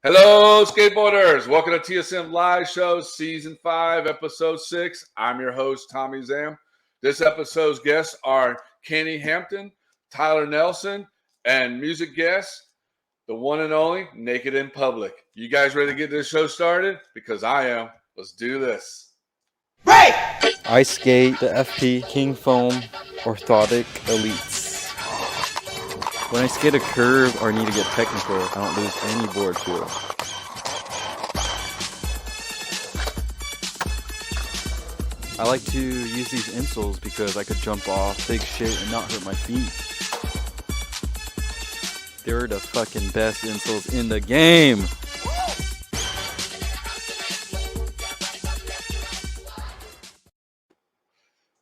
Hello, skateboarders. Welcome to TSM Live Show, Season 5, Episode 6. I'm your host, Tommie Zam. This episode's guests are Kenny Hampton, Tyler Nelson, and music guest, the one and only Naked in Public. You guys ready to get this show started? Because I am. Let's do this. Right! I skate the FP King Foam Orthotic Elites. When I skate a curve or need to get technical, I don't lose any board feel. I like to use these insoles because I could jump off big shit and not hurt my feet. They're the fucking best insoles in the game.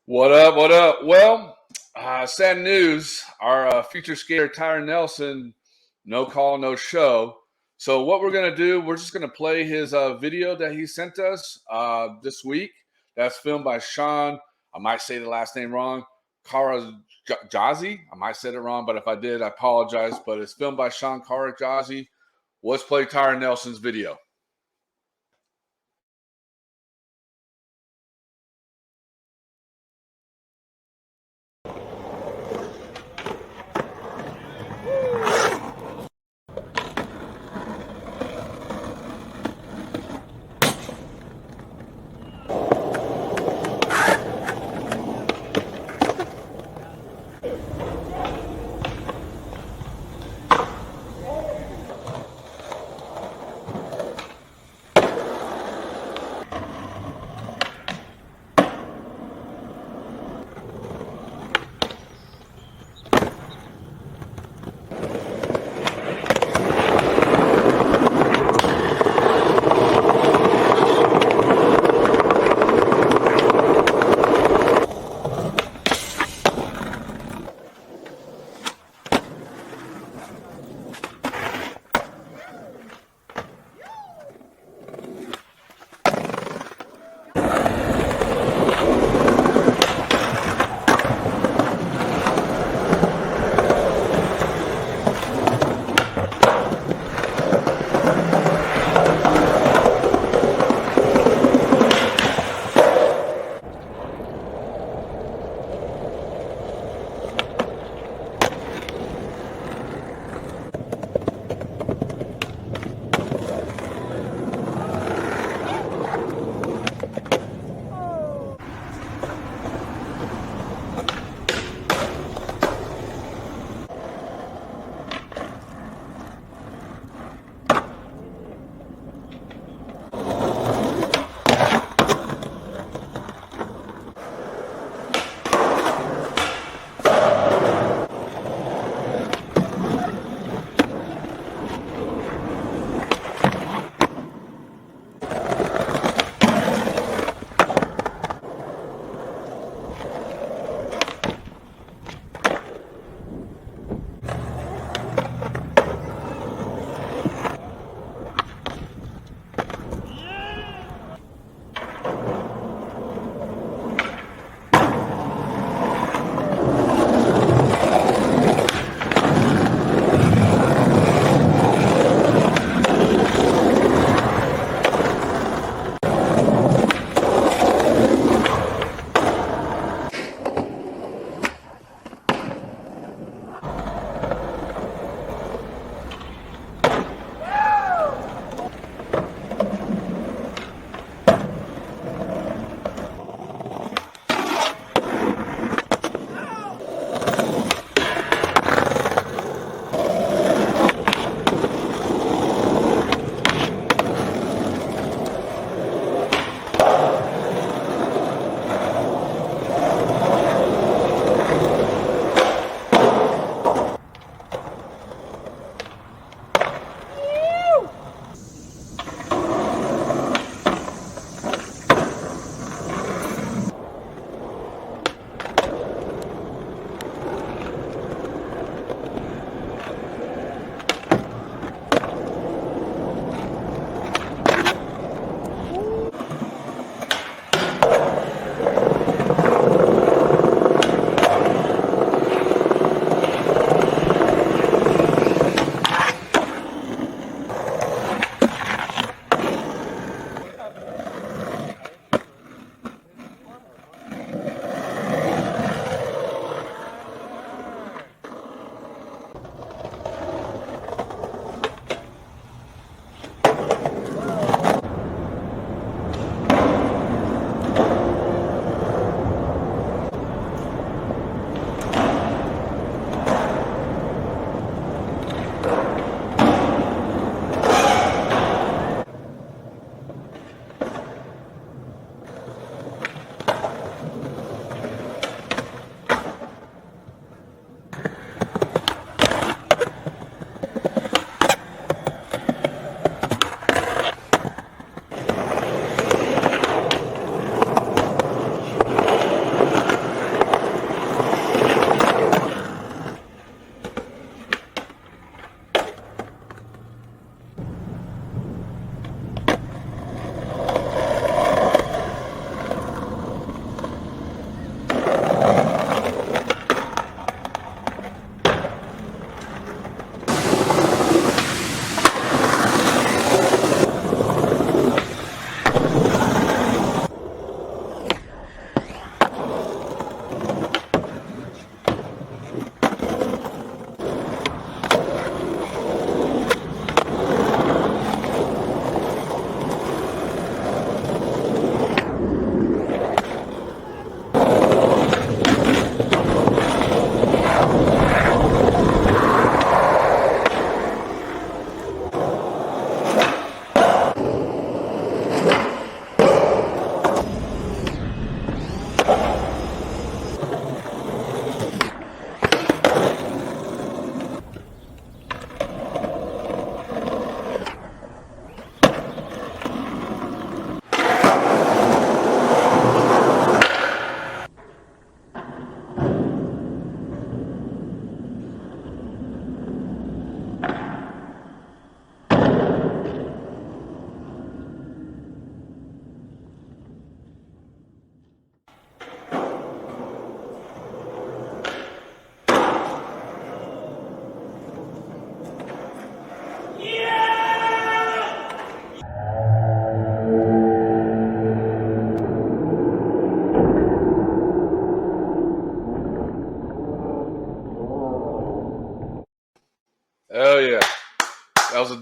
What up, what up? Well, sad news. Our future skater, Tyler Nelson, no call, no show. So what we're going to do, we're just going to play his video that he sent us this week. That's filmed by Sean. I might say the last name wrong. Karajazi. I might say it wrong, but if I did, I apologize. But it's filmed by Sean Karajazi. Let's play Tyler Nelson's video.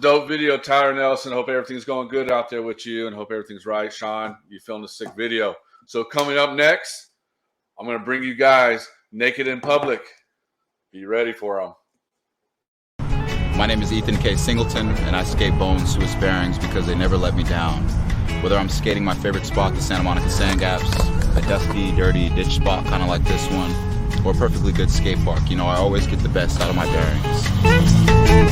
dope video, Tyler Nelson. Hope everything's going good out there with you, and hope everything's right. Sean, you filmed a sick video. So coming up next, I'm going to bring you guys Naked in Public. Be ready for them. My name is Nathon Ko Singleton, and I skate bone Swiss bearings because they never let me down. Whether I'm skating my favorite spot, the Santa Monica Sand Gaps, a dusty, dirty ditch spot kind of like this one, or a perfectly good skate park, I always get the best out of my bearings.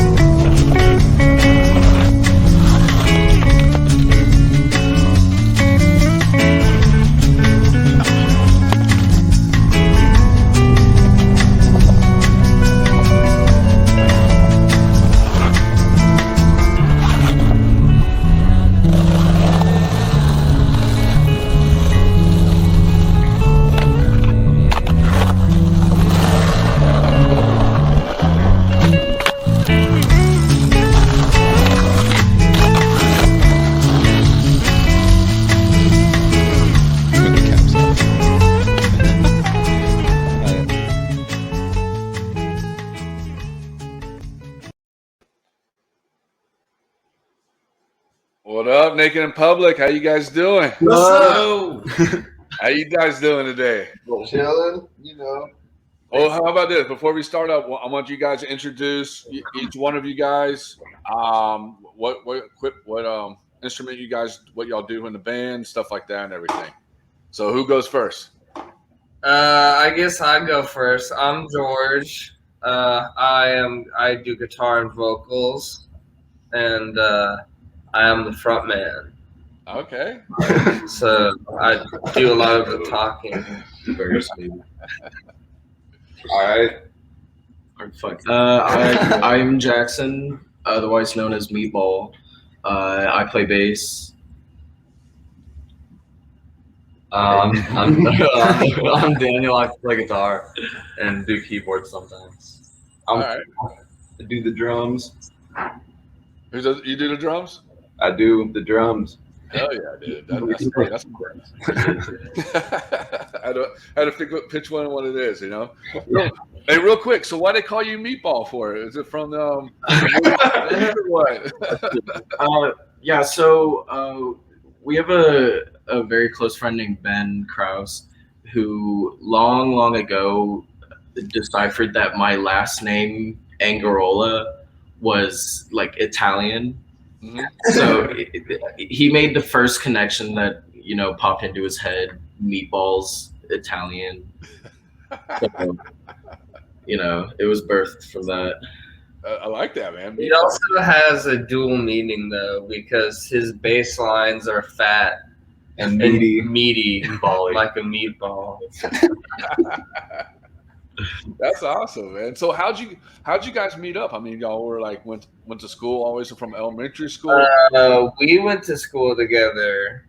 What up, Naked in Public? How you guys doing? What's up? How you guys doing today? Chilling, Oh, how about this? Before we start up, I want you guys to introduce each one of you guys. What instrument you guys, what y'all do in the band, stuff like that, and everything. So who goes first? I guess I go first. I'm George. I do guitar and vocals, and I am the front man. Okay. So I do a lot of the talking. Very sweet. All right. I'm Jackson, otherwise known as Meatball. I play bass. I'm Daniel. I play guitar and do keyboard sometimes. All I do the drums. You do the drums? I do the drums. Hell yeah, dude. That's great. That's great. I had to figure out which what it is, Yeah. Hey, real quick. So why they call you Meatball for? Is it from what? Yeah. So we have a very close friend named Ben Krause, who long ago deciphered that my last name Angarola was like Italian. Mm-hmm. So he made the first connection that popped into his head. Meatballs, Italian. So, it was birthed from that. I like that, man. He also has a dual meaning though, because his bass lines are fat And meaty, bally, like a meatball. That's awesome, man. So how'd you guys meet up? I mean, y'all were like went to school always from elementary school. We went to school together.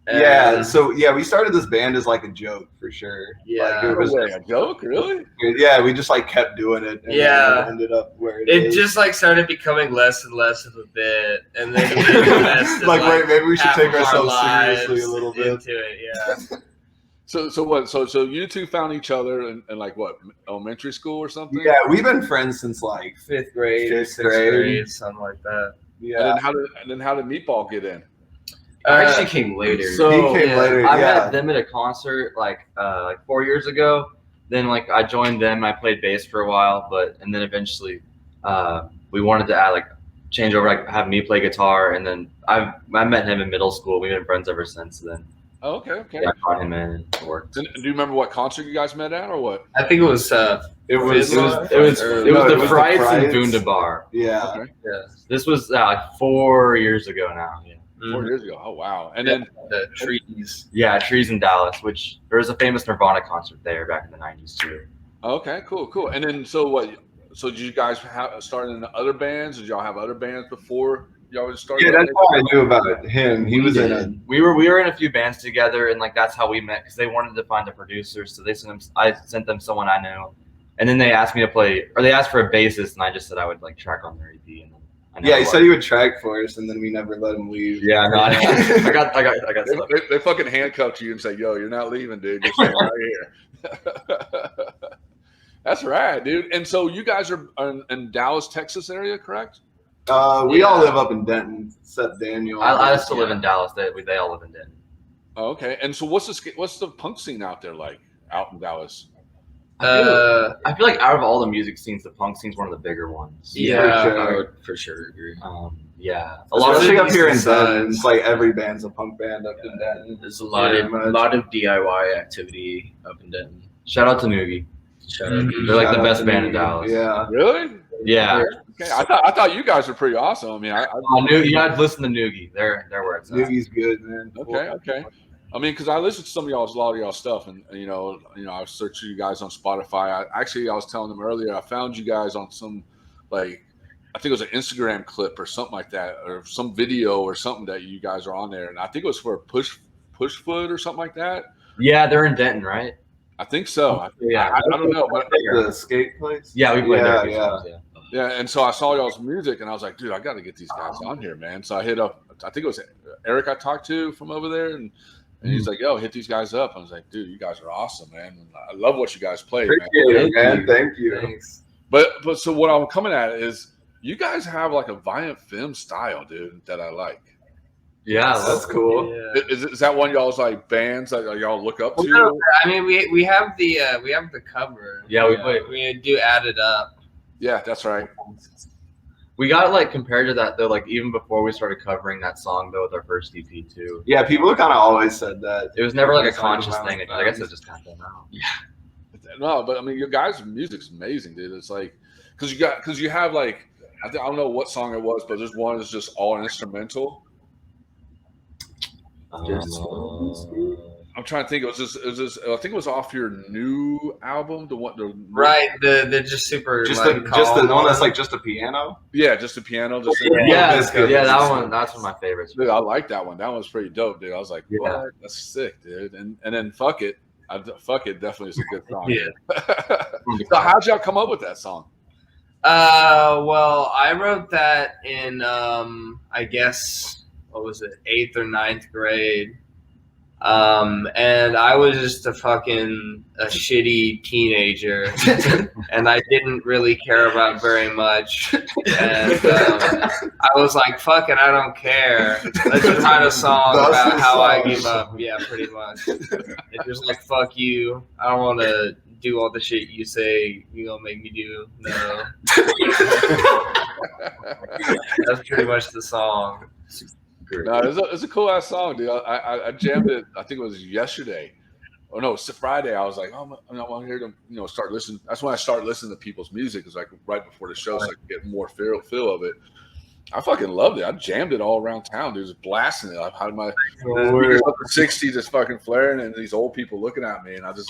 Yeah, so we started this band as like a joke for sure. Yeah. Like, it was a joke, really? Yeah, we just like kept doing it. And Yeah. it ended up where it It is. just like started becoming less and less of a bit, and then it invested, like, wait, maybe we should half take of our ourselves lives seriously a little bit. into it. Yeah. So what? So you two found each other in like what, elementary school or something? Yeah, we've been friends since like Fifth grade, Fifth sixth grade. grade, something like that. And then how did Meatball get in? I actually came later. So He came later, I yeah. met them at a concert like 4 years ago. Then I joined them. I played bass for a while, and then eventually we wanted to change over, have me play guitar. And then I met him in middle school. We've been friends ever since then. Oh, okay. Yeah, I brought him in and it worked. Do you remember what concert you guys met at or what? I think it was It was the the Frights Frights. in Wunderbar. yeah. Okay. yeah, This was 4 years ago now. Yeah. 4 years ago. Oh wow. And then the trees. Yeah, Trees in Dallas, which there was a famous Nirvana concert there back in the 90s too. okay, cool. And then so what? So did you guys start in other bands? Did y'all have other bands before y'all started? Yeah, that's all I knew about him. He was in a We were in a few bands together, and that's how we met because they wanted to find a producer. So I sent them someone I knew, and then they asked me to play, or they asked for a bassist, and I just said I would track on their EP. And he said he would track for us, and then we never let him leave. Yeah, no, I got stuff. They fucking handcuffed you and say, "Yo, you're not leaving, dude. You're staying right here." That's right, dude. And so you guys are in Dallas, Texas area, correct? We all Yeah. live up in Denton, except Daniel. I still live in Dallas. They all live in Denton. Oh, okay. And so what's the punk scene out there like out in Dallas? I feel like out of all the music scenes, the punk scene's one of the bigger ones. Yeah. For sure. I would for sure agree. Yeah. A lot Especially up here in these Denton. sides. It's like every band's a punk band up in Denton. There's a lot of DIY activity up in Denton. Shout out to Noogie. Shout out to They're like Shout the out best to band in Noogie. Dallas. Yeah. Really? Yeah. Okay. I thought you guys were pretty awesome. I mean, You gotta listen to Noogie. They're where it's at. Noogie's good, man. okay. I mean, because I listened to a lot of y'all stuff, and you know, I've searched you guys on Spotify. I was telling them earlier, I found you guys on some, like, I think it was an Instagram clip or something like that, or some video or something that you guys are on there, and I think it was for Pushfoot or something like that. Yeah, they're in Denton, right? I think so. Yeah. I don't know, but The skate place? Yeah, we played there. Yeah. yeah. And so I saw y'all's music, and I was like, dude, I got to get these guys on here, man. So I hit up, I think it was Eric I talked to from over there, and he's like, yo, hit these guys up. I was like, dude, you guys are awesome, man. And I love what you guys play, man. Appreciate it, man. Thank you. Thanks. But so what I'm coming at is you guys have like a Violent Femme style, dude, that I like. Yeah, That's cool. Yeah. Is that one of y'all's like bands that y'all look up to? No, I mean, we have the cover. Yeah, we play. We do add it up. Yeah, that's right. We got like compared to that though, like even before we started covering that song though with our first EP too. Yeah, people kind of always said that. It was never like a It's like conscious Violent thing. I guess Femmes. it just kind of came out. No, but I mean, your guys' music's amazing, dude. It's like because you have like I don't know what song it was, but there's one that's just all instrumental. I'm trying to think. It was just. I think it was off your new album. Right. The just super Just like, the one that's like just a piano. Yeah, just the piano. Just Yeah, Vasquez. that one. That's one of my favorites. Dude, I like that one. That one's pretty dope, dude. I was like, Yeah. what? That's sick, dude. And then Fuck It. Fuck It definitely is a good song. Yeah. So how'd y'all come up with that song? Well, I wrote that in I guess what was it, 8th or 9th grade. And I was just a shitty teenager, and I didn't really care about very much. And I was like, "Fuck it, I don't care. Let's just write a song That's about the how I song. give up." Yeah, pretty much. It's just like, "Fuck you. I don't want to do all the shit you say you gonna make me do." No, that's pretty much the song. No, it's a cool ass song, dude. I jammed it. I think it was yesterday. Oh no, it's Friday. I was like, oh, I'm here to start listening. That's when I started listening to people's music. It's like right before the show, so I could get more feel of it. I fucking loved it. I jammed it all around town, dude. Just blasting it. I had my speakers up to 60, just fucking flaring, and these old people looking at me, and I just.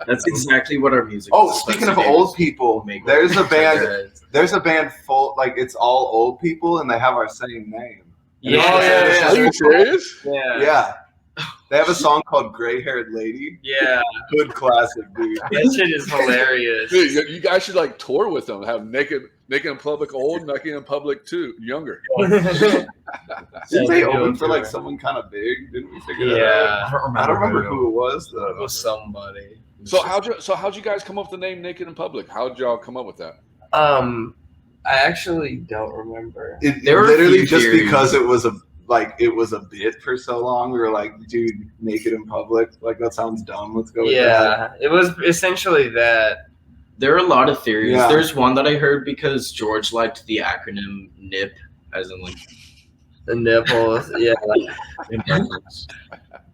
That's exactly what our music. Oh, is. speaking of old people, there's a band. There's a band full, like it's all old people, and they have our same name. Are you serious? Yeah. They have a song called "Gray Haired Lady." Yeah, Good classic, dude. that shit is hilarious. Dude, you guys should like tour with them. Have naked in public old, naked in public too, younger. Didn't they Yeah, open for yeah. like someone kind of big? Didn't we figure that out? Yeah, I don't remember who it was it though. was somebody. So how'd you guys come up with the name Naked in Public? How'd y'all come up with that? I actually don't remember. There were a Literally few just theories. because it was a bit for so long. We were like, dude, naked in public, like that sounds dumb. Let's go with that. Yeah, it was essentially that. There are a lot of theories. Yeah. There's one that I heard because George liked the acronym NIP, as in like The nipples. Yeah, impulse.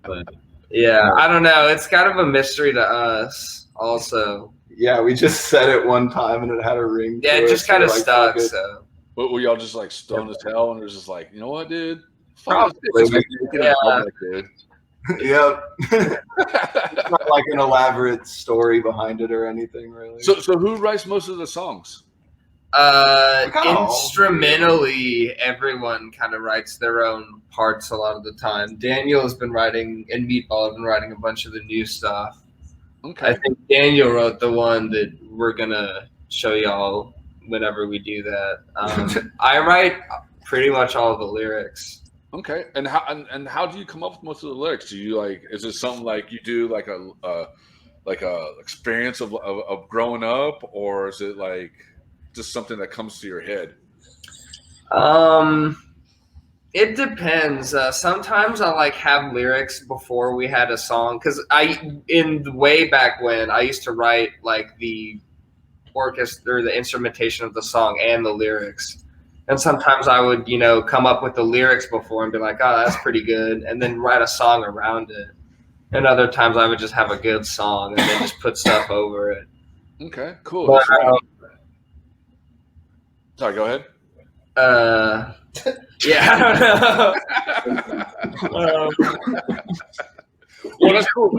But yeah. I don't know. It's kind of a mystery to us, also. Yeah, we just said it one time and it had a ring. Yeah, to it just so kind of we're like, stuck. fuck it. So But were y'all just like stoned as hell and it was just like, you know what, dude? Probably. Fuck this. Naked in Yeah. Public, dude. Yep. It's not like an elaborate story behind it or anything, really. So who writes most of the songs? kinda all Instrumentally, everyone kind of writes their own parts a lot of the time. Daniel has been writing, and Meatball have been writing a bunch of the new stuff. I Okay. think Daniel wrote the one that we're gonna show y'all whenever we do that. I write pretty much all of the lyrics. Okay. And how do you come up with most of the lyrics? Do you like? Is it something like you do like a experience of growing up, or is it like just something that comes to your head? It depends. Sometimes I like have lyrics before we had a song, because in the way back when I used to write like the orchestra or the instrumentation of the song and the lyrics. And sometimes I would, come up with the lyrics before and be like, oh, that's pretty good, and then write a song around it. And other times I would just have a good song and then just put stuff over it. Okay, cool. But, Sorry, go ahead. Yeah, I don't know. Well, that's cool.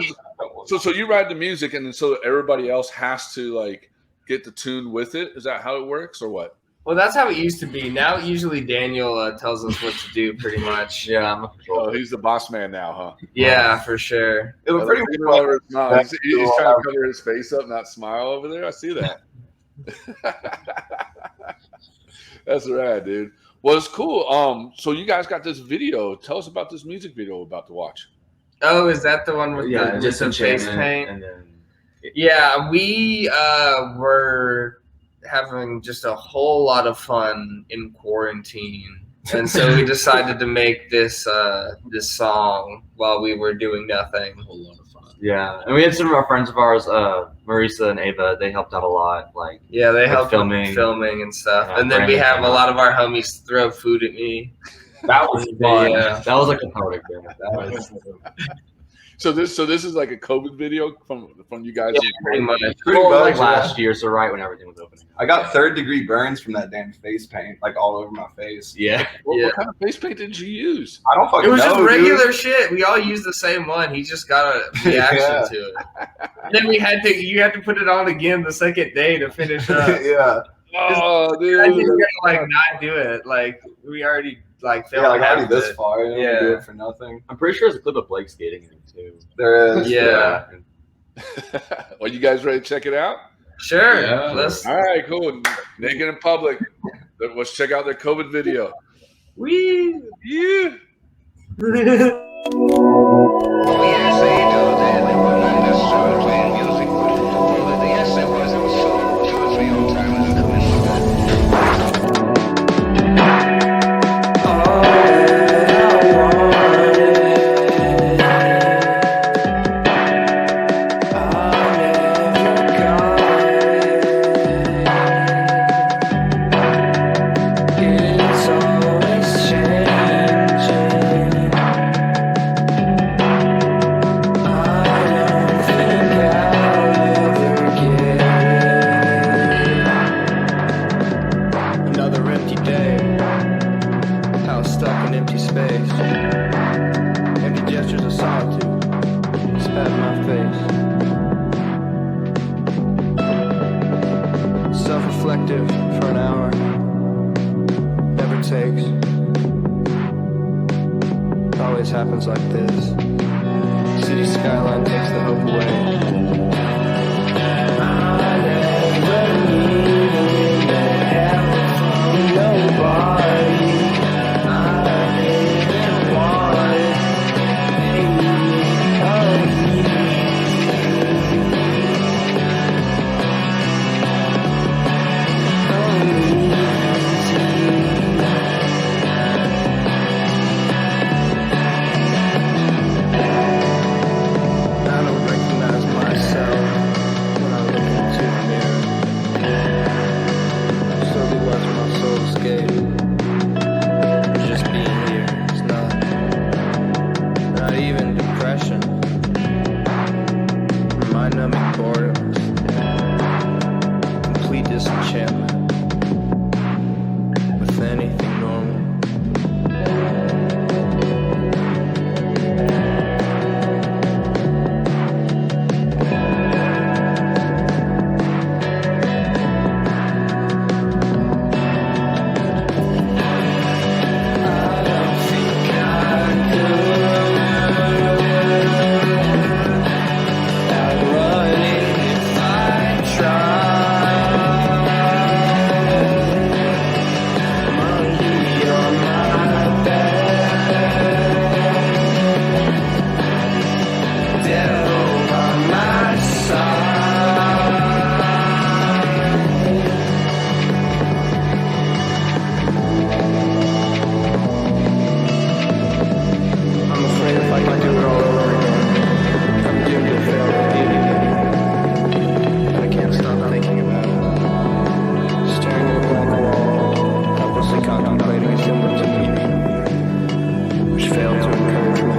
So you write the music, and then so everybody else has to like get the tune with it. Is that how it works, or what? Well, that's how it used to be. Now, usually Daniel tells us what to do, pretty much. Yeah, He's the boss man now, huh? Yeah, for sure. It was pretty much. He's trying to cover his face up, not smile over there. I see that. That's rad, dude. Well, it's cool. So you guys got this video. Tell us about this music video we're about to watch. Oh, is that the one with yeah, the just some face paint? And then yeah, we were having just a whole lot of fun in quarantine, and so we decided to make this this song while we were doing nothing. A whole lot of fun. Yeah, and we had some of our friends of ours, Marisa and Ava. They helped out a lot. Yeah, they helped filming and stuff. Yeah, and then we have a lot of our homies throw food at me. That was fun. Yeah. That was like a party. That was. So this is like a COVID video from you guys. Yeah, pretty much. Last year, so right when everything was opening. I got 3rd-degree burns from that damn face paint, like all over my face. Yeah. What kind of face paint did you use? I don't fucking know. It was just regular dude. shit. We all used the same one. He just got a reaction to it. And then you had to put it on again the second day to finish up. Yeah. Oh, dude. I didn't not do it. We already filmed already this it. far. And Yeah. do it for nothing. I'm pretty sure there's a clip of Blake skating in it too. There is. Yeah. Well, you guys ready to check it out? Sure. Yeah. Let's. All right, cool. Naked in public. Let's check out their COVID video. Wee. Yeah. Self-reflective for an hour. Never takes. It always happens like this. City skyline takes the hope away. I never needed help from nobody. I didn't want I don't recognize my lady similar to me, which failed to encourage me.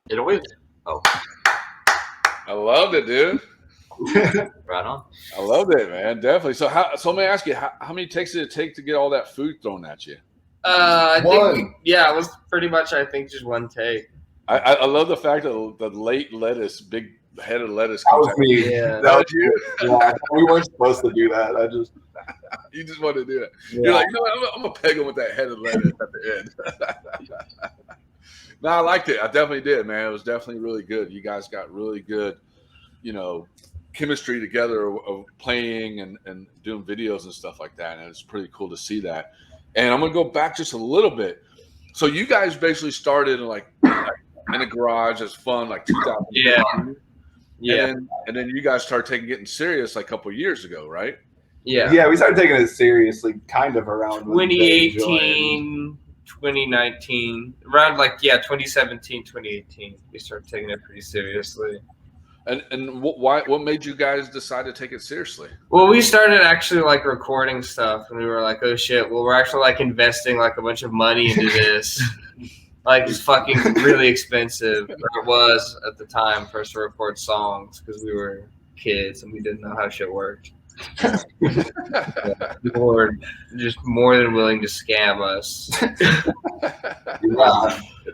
It always. Oh, I loved it, dude. right on. I loved it, man. Definitely. So, so let me ask you, how many takes did it take to get all that food thrown at you? I think it was pretty much, I think, just one take. I love the fact that the late lettuce, big head of lettuce. That Comes was out. me. Yeah. That was you. Yeah, we weren't supposed to do that. You just wanted to do it. Yeah. You're like, you know what? I'm gonna peg him with that head of lettuce at the end. No, I liked it. I definitely did, man. It was definitely really good. You guys got really good, chemistry together of playing and doing videos and stuff like that. And it's pretty cool to see that. And I'm gonna go back just a little bit. So you guys basically started like in a garage as fun, like 2000. Yeah. And then you guys started getting serious like a couple of years ago, right? Yeah. We started taking it seriously kind of around 2018, 2019, around 2017, 2018, we started taking it pretty seriously. And what made you guys decide to take it seriously? Well, we started actually recording stuff, and we were like, oh shit, well, we're actually investing a bunch of money into this. It's fucking really expensive. Or it was at the time for us to record songs because we were kids and we didn't know how shit worked. People were just more than willing to scam us.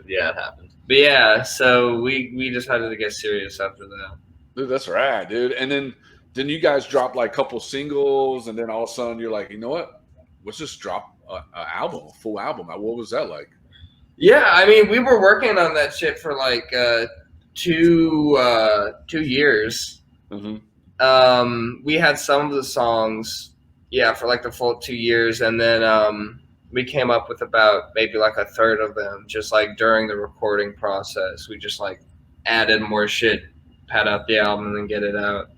Yeah, it happened. But yeah, so we decided to get serious after that. Dude, that's right, dude. And then you guys dropped a couple singles, and then all of a sudden you're like, you know what? Let's just drop an album, a full album. What was that like? Yeah, I mean, we were working on that shit for 2 years. Mm-hmm. We had some of the songs, for the full 2 years, and then we came up with about maybe a third of them just during the recording process. We just added more shit, pad out the album, and then get it out.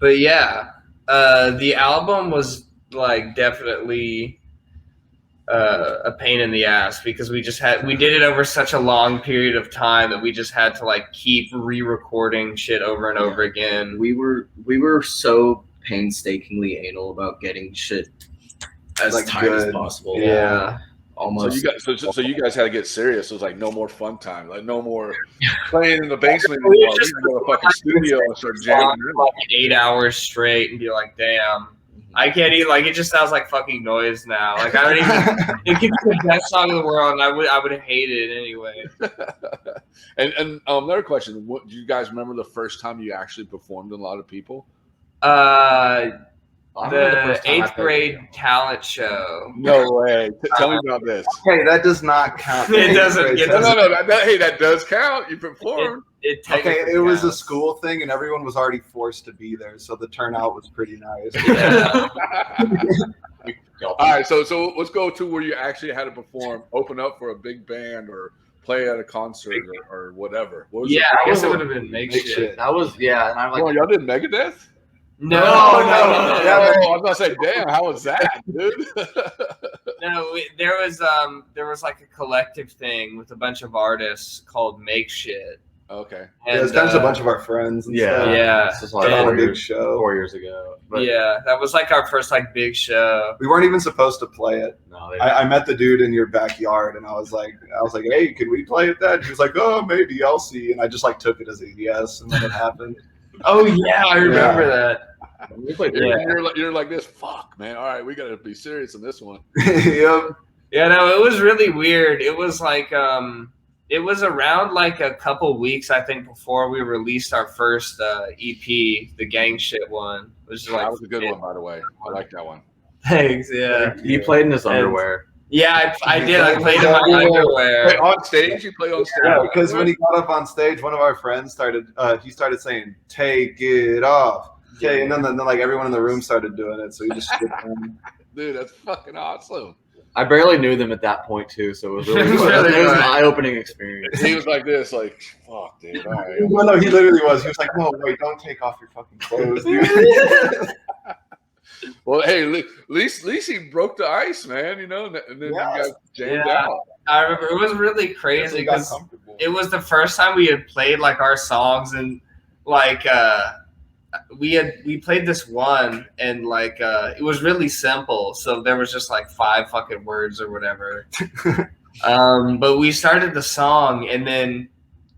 But yeah, the album was definitely a pain in the ass because we did it over such a long period of time that we just had to keep re-recording shit over and over again. We were so painstakingly anal about getting shit as tight as possible. Yeah. Almost. So you guys had to get serious. It was no more fun time, no more playing in the basement We anymore. We just go to the fucking studio and start jamming. 8 hours straight and be like, damn. I can't even, like, it just sounds like fucking noise now. Like, I don't even, it could be the best song in the world, and I would hate it anyway. And another question: do you guys remember the first time you actually performed in a lot of people? The 8th grade talent show. No way. Tell me about this. Hey, that does not count. It doesn't. Hey, that does count. You performed. Okay, it was a school thing, and everyone was already forced to be there, so the turnout was pretty nice. Yeah. All right, so let's go to where you actually had to perform, open up for a big band, or play at a concert, or whatever. What was Yeah, it? I guess it would have been Makeshift. That was and I'm like, Oh, y'all did Megadeth? No. Yeah, I was gonna say, damn, how was that, dude? No, there was like a collective thing with a bunch of artists called Make Shit. Okay. And, There's a bunch of our friends. And stuff. Yeah. This was like a big show 4 years ago. But Yeah, that was like our first like big show. We weren't even supposed to play it. no, I met the dude in your backyard, and I was like, hey, can we play at that? He was like, oh, maybe, I'll see. And I just like took it as a yes, and then it happened. Oh yeah, I remember that. we played You're like this. Fuck, man. All right, we gotta be serious in this one. Yep. Yeah, no, it was really weird. It was like it was around like a couple weeks, I think, before we released our first EP, the Gang Shit one. Which is like That was a good one, by the way. I like that one. Thanks, yeah. He played in his underwear. Yeah, I did. I played in my underwear. Wait, on stage? You play on stage? Yeah, because when he got up on stage, one of our friends started saying, "Take it off." Okay, and then like everyone in the room started doing it, so he just skipped them. Dude, that's fucking awesome. I barely knew them at that point too, so it was really It was really it was an good. eye-opening experience. He was like this, like, fuck, dude. All right. No, he literally was. He was like, "No, wait, don't take off your fucking clothes, dude." Well, hey, at least he broke the ice, man, you know, and then Yeah. you guys jammed Yeah. out. I remember it was really crazy He got because comfortable. it was the first time we had played like our songs, and like we played this one, and like it was really simple, so there was just like 5 fucking words or whatever. But we started the song, and then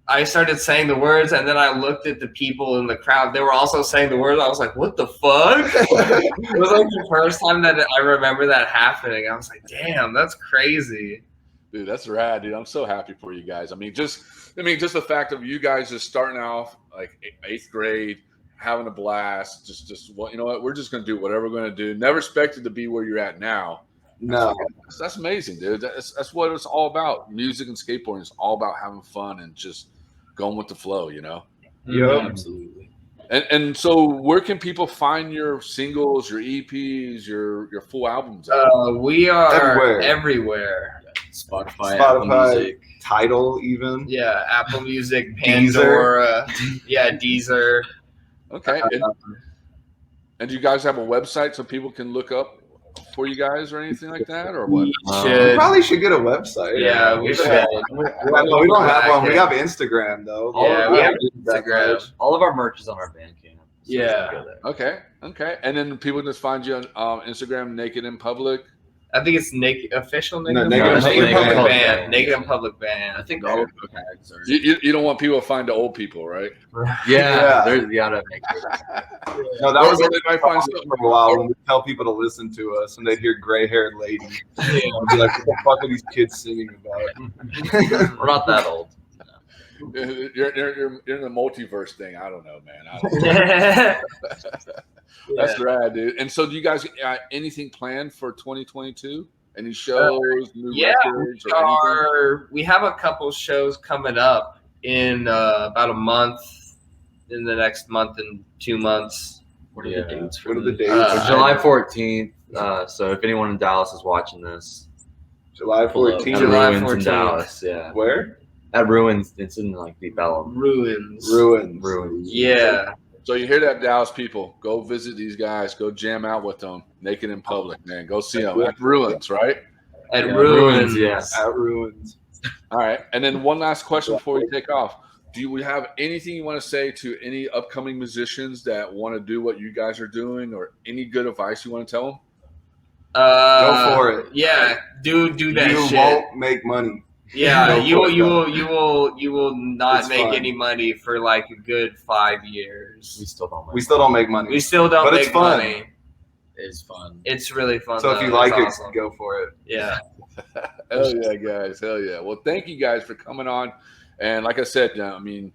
I started saying the words, and then I looked at the people in the crowd. They were also saying the words. I was like, what the fuck? It was like the first time that I remember that happening. I was like, damn, that's crazy. Dude, that's rad, dude. I'm so happy for you guys. I mean, just the fact of you guys just starting off like 8th grade, having a blast. Just what, you know what? We're just gonna do whatever we're gonna do. Never expected to be where you're at now. No, That's amazing, dude. That's what it's all about. Music and skateboarding is all about having fun and just going with the flow, you know. Yep. Absolutely. And so, where can people find your singles, your EPs, your full albums? At? We are Everywhere. everywhere. Spotify, Apple Music. Tidal, even. Yeah, Apple Music, Pandora, Deezer. Okay. And do you guys have a website so people can look up for you guys or anything like that, or what? We We should. probably should get a website. Yeah, we should. We don't have one. We have Instagram though. Yeah, we have Instagram. All of our merch is on our Bandcamp. So Yeah. you can go there. Okay. And then people just find you on Instagram, Naked in Public. I think it's official No, Naked Naked in Public Public Band. Band. Naked in Public Band. I think all of the tags are. You don't want people to find the old people, right? Yeah, there's gotta make sure. No, that Or was they might find for a while when we tell people to listen to us, and they'd hear gray-haired lady. I'd be like, "What the fuck are these kids singing about?" We're not that old. You're in the multiverse thing. I don't know, man. I don't know. That's rad, dude. And so, do you guys anything planned for 2022? Any shows, new records, or anything? We have a couple shows coming up in about a month, in the next month and 2 months. What are the dates? What are the dates? July 14th. So if anyone in Dallas is watching this, July at 14th. July Ruins 14th. in Dallas. Yeah, Where? at Ruins. It's in like the Bellum. Ruins. Ruins. Yeah. So you hear that, Dallas people? Go visit these guys. Go jam out with them, naked in public, man. Go see them at Ruins, right? At Yeah, Ruins. yes. At Ruins. All right. And then one last question before we take off. Do we have anything you want to say to any upcoming musicians that want to do what you guys are doing, or any good advice you want to tell them? Go for it. Yeah, do that You shit. won't make money. Yeah, Go you for will it, you will not It's make fun. any money for like a good 5 years. We still don't. We still don't make money. We still don't But make it's fun. money. is fun. It's really fun. So if though. you like It's it, awesome. go for it. Yeah. Hell yeah, guys. Hell yeah. Well, thank you guys for coming on. And like I said, I mean,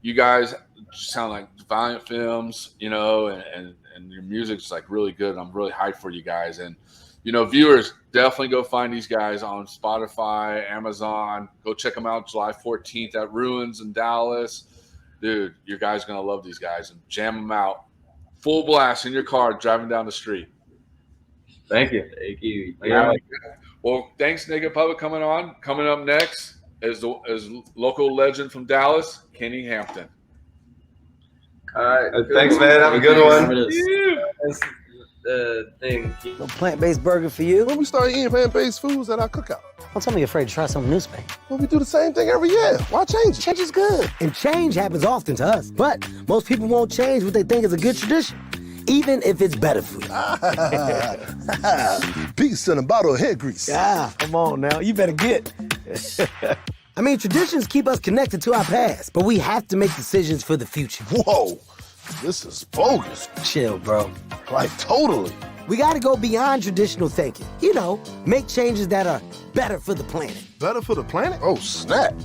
you guys sound like Valiant Films, you know, and your music's like really good. I'm really hyped for you guys. And, you know, viewers, definitely go find these guys on Spotify, Amazon. Go check them out July 14th at Ruins in Dallas. Dude, you guys going to love these guys and jam them out. Full blast in your car driving down the street. Thank you. Thank you. Yeah. Well, thanks, Naked Public, coming on. Coming up next is local legend from Dallas, Kenny Hampton. All right. Thanks, man. Have a good one. That's the thing. No plant-based burger for you? When we start eating plant-based foods at our cookout. Don't tell me you're afraid to try something new, Spain. Well, we do the same thing every year. Why change it? Change is good, and change happens often to us. But most people won't change what they think is a good tradition, even if it's better for you. Peace and a bottle of head grease. Ah, come on now. You better get. I mean, traditions keep us connected to our past, but we have to make decisions for the future. Whoa, this is bogus. Chill, bro. Like, totally. We gotta go beyond traditional thinking. You know, make changes that are better for the planet. Better for the planet? Oh, snap.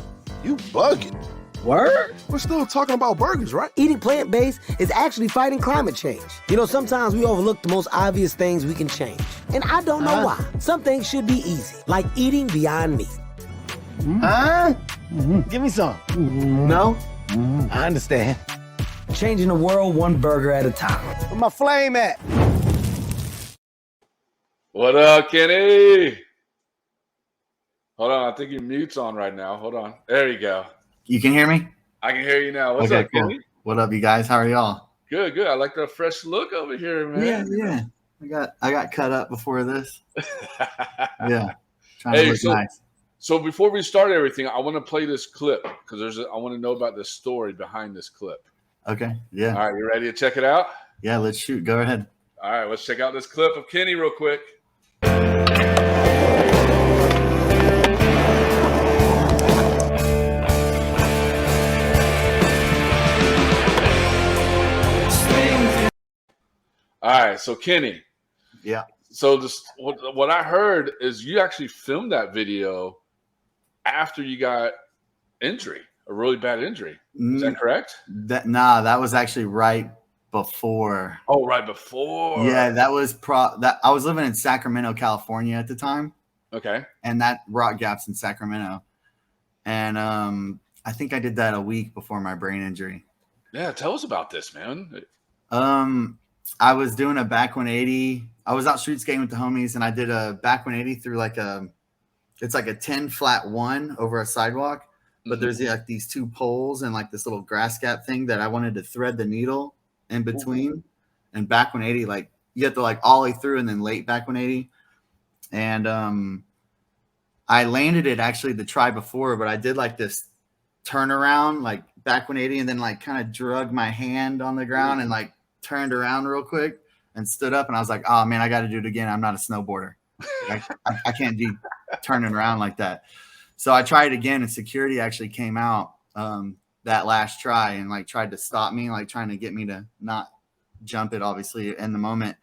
You bugging. Word? We're still talking about burgers, right? Eating plant-based is actually fighting climate change. You know, sometimes we overlook the most obvious things we can change. And I don't know why. Some things should be easy, like eating Beyond Meat. Give me some. No? I understand. Changing the world one burger at a time. Where my flame at? What up, Kenny? Hold on. I think your mute's on right now. Hold on. There you go. You can hear me? I can hear you now. What's Okay, up, cool. Kenny? What up, you guys? How are y'all? Good, good. I like the fresh look over here, man. Yeah. I got cut up before this. Yeah. Trying Hey, to look so- nice. So before we start everything, I want to play this clip because I want to know about the story behind this clip. Okay. Yeah. All right, you ready to check it out? Yeah, let's shoot. Go ahead. All right, let's check out this clip of Kenny real quick. All right, so Kenny. Yeah. So what I heard is you actually filmed that video after you got injury, a really bad injury. Is that correct? That was actually right before. Oh, right before. Yeah, that was I was living in Sacramento, California at the time. Okay. And that Rock Gap's in Sacramento. And I think I did that a week before my brain injury. Yeah, tell us about this, man. I was doing a back 180. I was out street skating with the homies, and I did a back 180 through it's like a 10 flat one over a sidewalk, but there's like these two poles and like this little grass gap thing that I wanted to thread the needle in between. And back 180, like you have to like ollie through and then late back 180. And I landed it actually the try before, but I did like this turnaround, like back 180, and then like kind of drug my hand on the ground and like turned around real quick and stood up, and I was like, oh man, I got to do it again. I'm not a snowboarder. I can't do turning around like that. So I tried again, and security actually came out that last try and like tried to stop me, like trying to get me to not jump it, obviously, in the moment.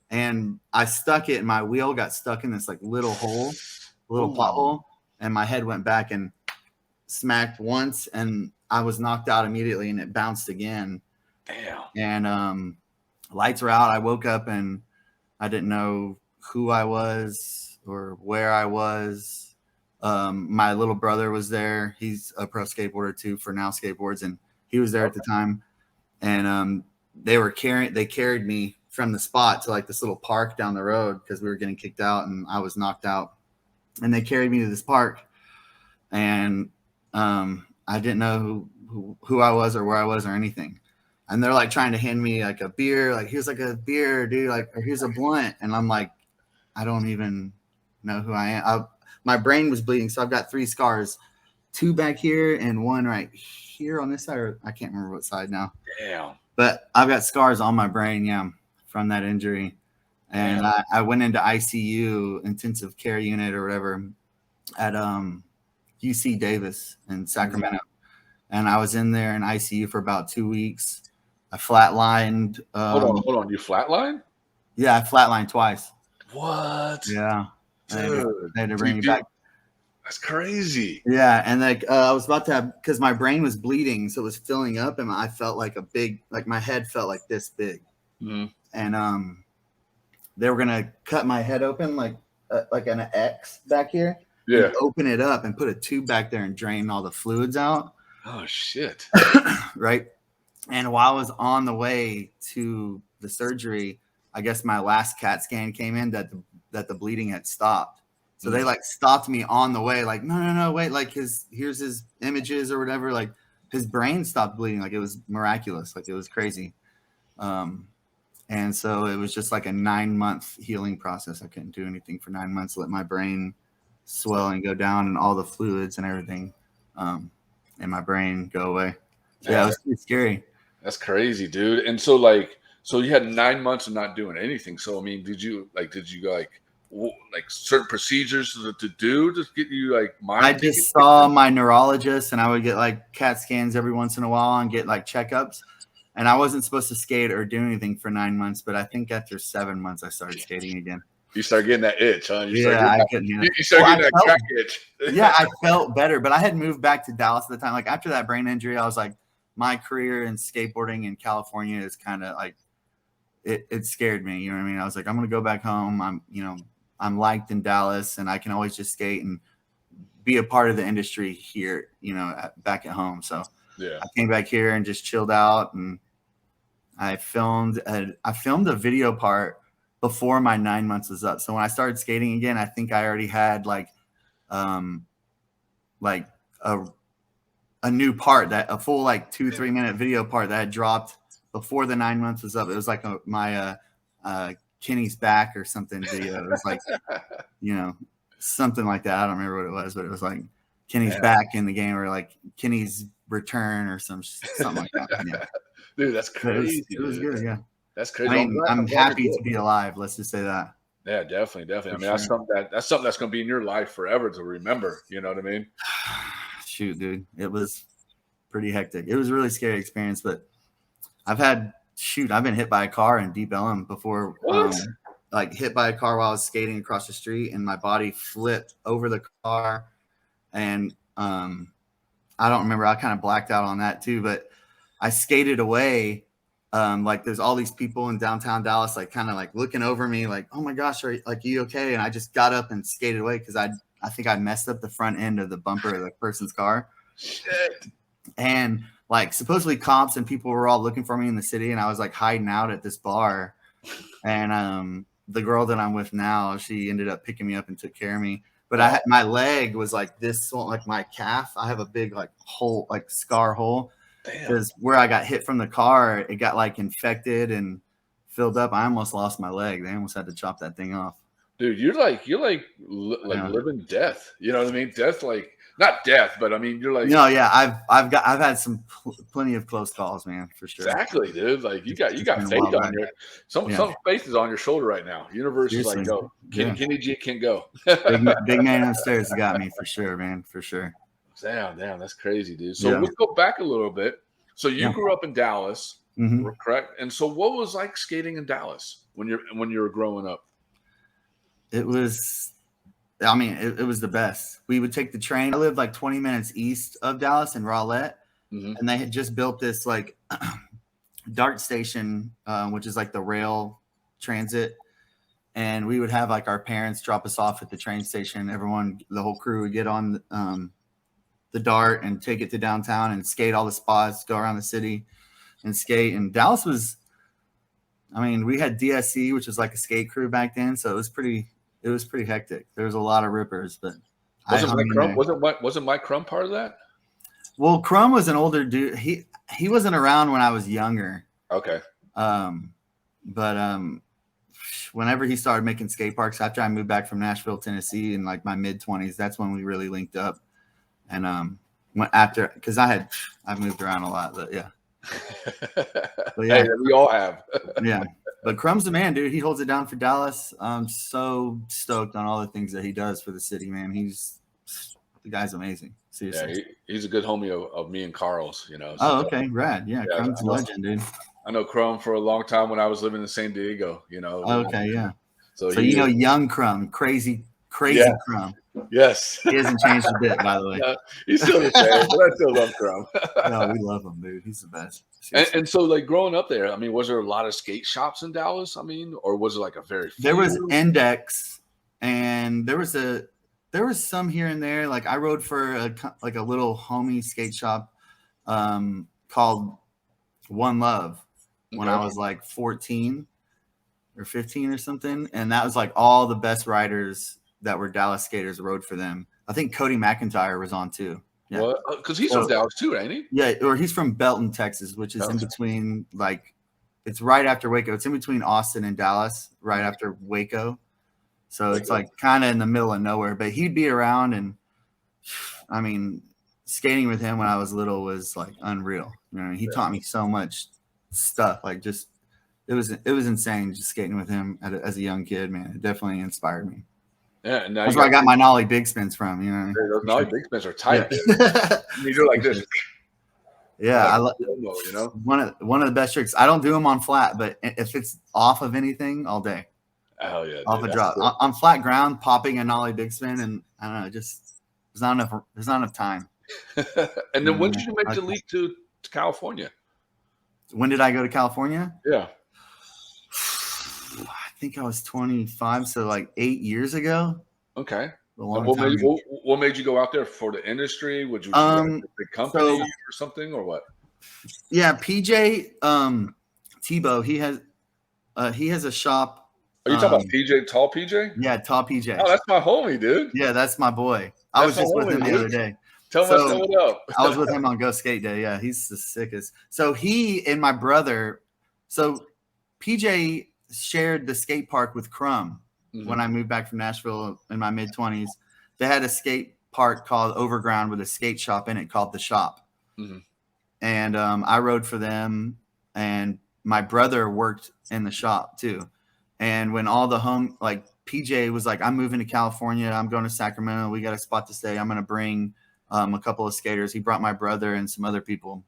And I stuck it, and my wheel got stuck in this like little hole, little pothole, and my head went back and smacked once, and I was knocked out immediately, and it bounced again. Damn. And lights were out. I woke up and I didn't know who I was or where I was. My little brother was there. He's a pro skateboarder too for Now Skateboards, and he was there at the time. And they carried me from the spot to like this little park down the road because we were getting kicked out and I was knocked out. And they carried me to this park, and I didn't know who I was or where I was or anything. And they're like trying to hand me like a beer, like here's like a beer, dude, like, or here's a blunt. And I'm like, I don't even know who I am. My brain was bleeding. So I've got 3 scars, 2 back here and 1 right here on this side. Or I can't remember what side now. Damn. But I've got scars on my brain, yeah, from that injury. And I went into ICU, intensive care unit or whatever, at UC Davis in Sacramento. And I was in there in ICU for about 2 weeks. I flatlined. Hold on. You flatlined? Yeah, I flatlined twice. What? Yeah. Dude, They had to bring me back. That's crazy. Yeah, and like I was about to have, because my brain was bleeding, so it was filling up, and I felt like my head felt like this big, and they were gonna cut my head open like an X back here, and open it up and put a tube back there and drain all the fluids out. Oh shit! Right, and while I was on the way to the surgery, I guess my last CAT scan came in that the bleeding had stopped. So they like stopped me on the way, like, no, wait, like here's his images or whatever. Like his brain stopped bleeding. Like it was miraculous. Like it was crazy. And so it was just like a 9-month healing process. I couldn't do anything for 9 months, let my brain swell and go down and all the fluids and everything in my brain go away. So, yeah, it was pretty scary. That's crazy, dude. And so you had 9 months of not doing anything. So, I mean, did you go certain procedures to do to get you like mind? I just saw my neurologist, and I would get like CAT scans every once in a while and get like checkups. And I wasn't supposed to skate or do anything for 9 months, but I think after 7 months I started skating again. You start getting that itch, huh? You start getting that crack itch. Yeah, I felt better, but I had moved back to Dallas at the time. Like after that brain injury, I was like, my career in skateboarding in California is kind of like it scared me. You know what I mean? I was like, I'm gonna go back home. I'm liked in Dallas, and I can always just skate and be a part of the industry here, back at home. So I came back here and just chilled out, and I filmed a video part before my 9 months was up. So when I started skating again, I think I already had like a new part, that a full like 2-3 minute video part that had dropped before the 9 months was up. It was like my Kenny's back or something video. It was like, something like that. I don't remember what it was, but it was like Kenny's back in the game, or like Kenny's return or something like that. Yeah. Dude, that's crazy. It was good. Yeah. That's crazy. I mean, I'm happy to be alive. Let's just say that. Yeah, definitely. I mean, that's something that's going to be in your life forever to remember. You know what I mean? Shoot, dude. It was pretty hectic. It was a really scary experience, but I've been hit by a car in Deep Ellum before. Like hit by a car while I was skating across the street, and my body flipped over the car. And I don't remember. I kind of blacked out on that too, but I skated away. Like there's all these people in downtown Dallas, like kind of like looking over me, like, oh my gosh, are you okay? And I just got up and skated away because I think I messed up the front end of the bumper of the person's car. Shit. And like supposedly cops and people were all looking for me in the city, and I was like hiding out at this bar. And the girl that I'm with now, she ended up picking me up and took care of me. But my leg was like this, like my calf. I have a big like hole, like scar hole. Because where I got hit from the car, it got like infected and filled up. I almost lost my leg. They almost had to chop that thing off. Dude, you're like living death. You know what I mean? Death, like not death, but I mean you're like. No, yeah, I've had some plenty of close calls, man, for sure. Exactly, dude. Like you got faith on your some faith is on your shoulder right now. Universe is like, go. Kenny G can go. big man upstairs got me for sure, man, for sure. Damn, that's crazy, dude. So let's go back a little bit. So you grew up in Dallas, correct? And so what was like skating in Dallas when you were growing up? It was, I mean, it was the best. We would take the train. I lived like 20 minutes east of Dallas in Rowlett, and they had just built this like DART station, which is like the rail transit. And we would have like our parents drop us off at the train station. Everyone, the whole crew would get on the DART and take it to downtown and skate all the spots, go around the city and skate. And Dallas was, I mean, we had DSC, which was like a skate crew back then. So it was pretty hectic. There was a lot of rippers, but wasn't Mike Crum part of that? Well, Crum was an older dude. He wasn't around when I was younger. Okay. But whenever he started making skate parks, after I moved back from Nashville, Tennessee in like my mid-20s, that's when we really linked up. And went after, because I've moved around a lot, but yeah. But yeah, hey, we all have. Yeah, but Crum's the man, dude. He holds it down for Dallas. I'm so stoked on all the things that he does for the city, man. The guy's amazing. Seriously. Yeah, he's a good homie of me and Carl's. You know. So, okay, rad. Yeah, Crum's a legend, dude. I know Chrome for a long time when I was living in San Diego. You know. Okay, yeah. So you know, young Crumb, crazy Yeah. Crumb. Yes. He hasn't changed a bit, by the way. No, he's still the same, but I still love Chrome. No, we love him, dude. He's the best. And so, like growing up there, I mean, was there a lot of skate shops in Dallas? I mean, or was it like a very few? There was Index, and there was some here and there. Like I rode for a little homie skate shop called One Love when I was like 14 or 15 or something, and that was like all the best riders that were Dallas skaters rode for them. I think Cody McIntyre was on too. Yeah. What? Because he's from Dallas too, ain't he? Yeah, or he's from Belton, Texas, which is in between, like, it's right after Waco. It's in between Austin and Dallas, right after Waco. So it's like kind of in the middle of nowhere. But he'd be around, and I mean, skating with him when I was little was like unreal. You know, he taught me so much stuff. Like, just it was insane just skating with him as a young kid, man. It definitely inspired me. Yeah, and that's where I got my nollie big spins from. You know, those nollie big spins are tight. Yeah. You do like this. Yeah, I love. You know, one of the best tricks. I don't do them on flat, but if it's off of anything, all day. Oh yeah, off a drop on flat ground, popping a nollie big spin, and I don't know, just there's not enough time. And then when did you make the leap to California? When did I go to California? Yeah. I think I was 25, so like 8 years ago. Okay. What made you go out there for the industry? Would you a big company or something, or what? Yeah, PJ Tebow, he has a shop. Are you talking about PJ, tall PJ? Yeah, tall PJ. Oh, that's my homie, dude. Yeah, that's my boy. I was just with him the other day. Tell him I said what up. I was with him on Go Skate Day. Yeah, he's the sickest. So he and my brother, so PJ shared the skate park with Crumb when I moved back from Nashville in my mid-20s. They had a skate park called Overground with a skate shop in it called The Shop. And I rode for them, and my brother worked in the shop too. And when all the PJ was like, I'm moving to California, I'm going to Sacramento, we got a spot to stay, I'm going to bring a couple of skaters. He brought my brother and some other people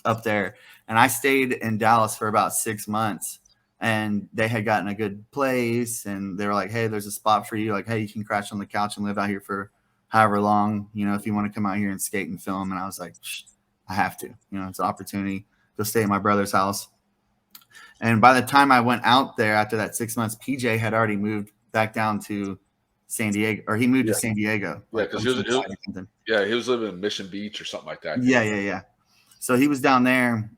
up there. And I stayed in Dallas for about 6 months. And they had gotten a good place, and they were like, hey, there's a spot for you. Like, hey, you can crash on the couch and live out here for however long, you know, if you want to come out here and skate and film. And I was like, I have to. You know, it's an opportunity. Go stay at my brother's house. And by the time I went out there after that 6 months, PJ had already moved back down to San Diego, or he moved to San Diego. Yeah, because he was living in Mission Beach or something like that. Yeah. So he was down there,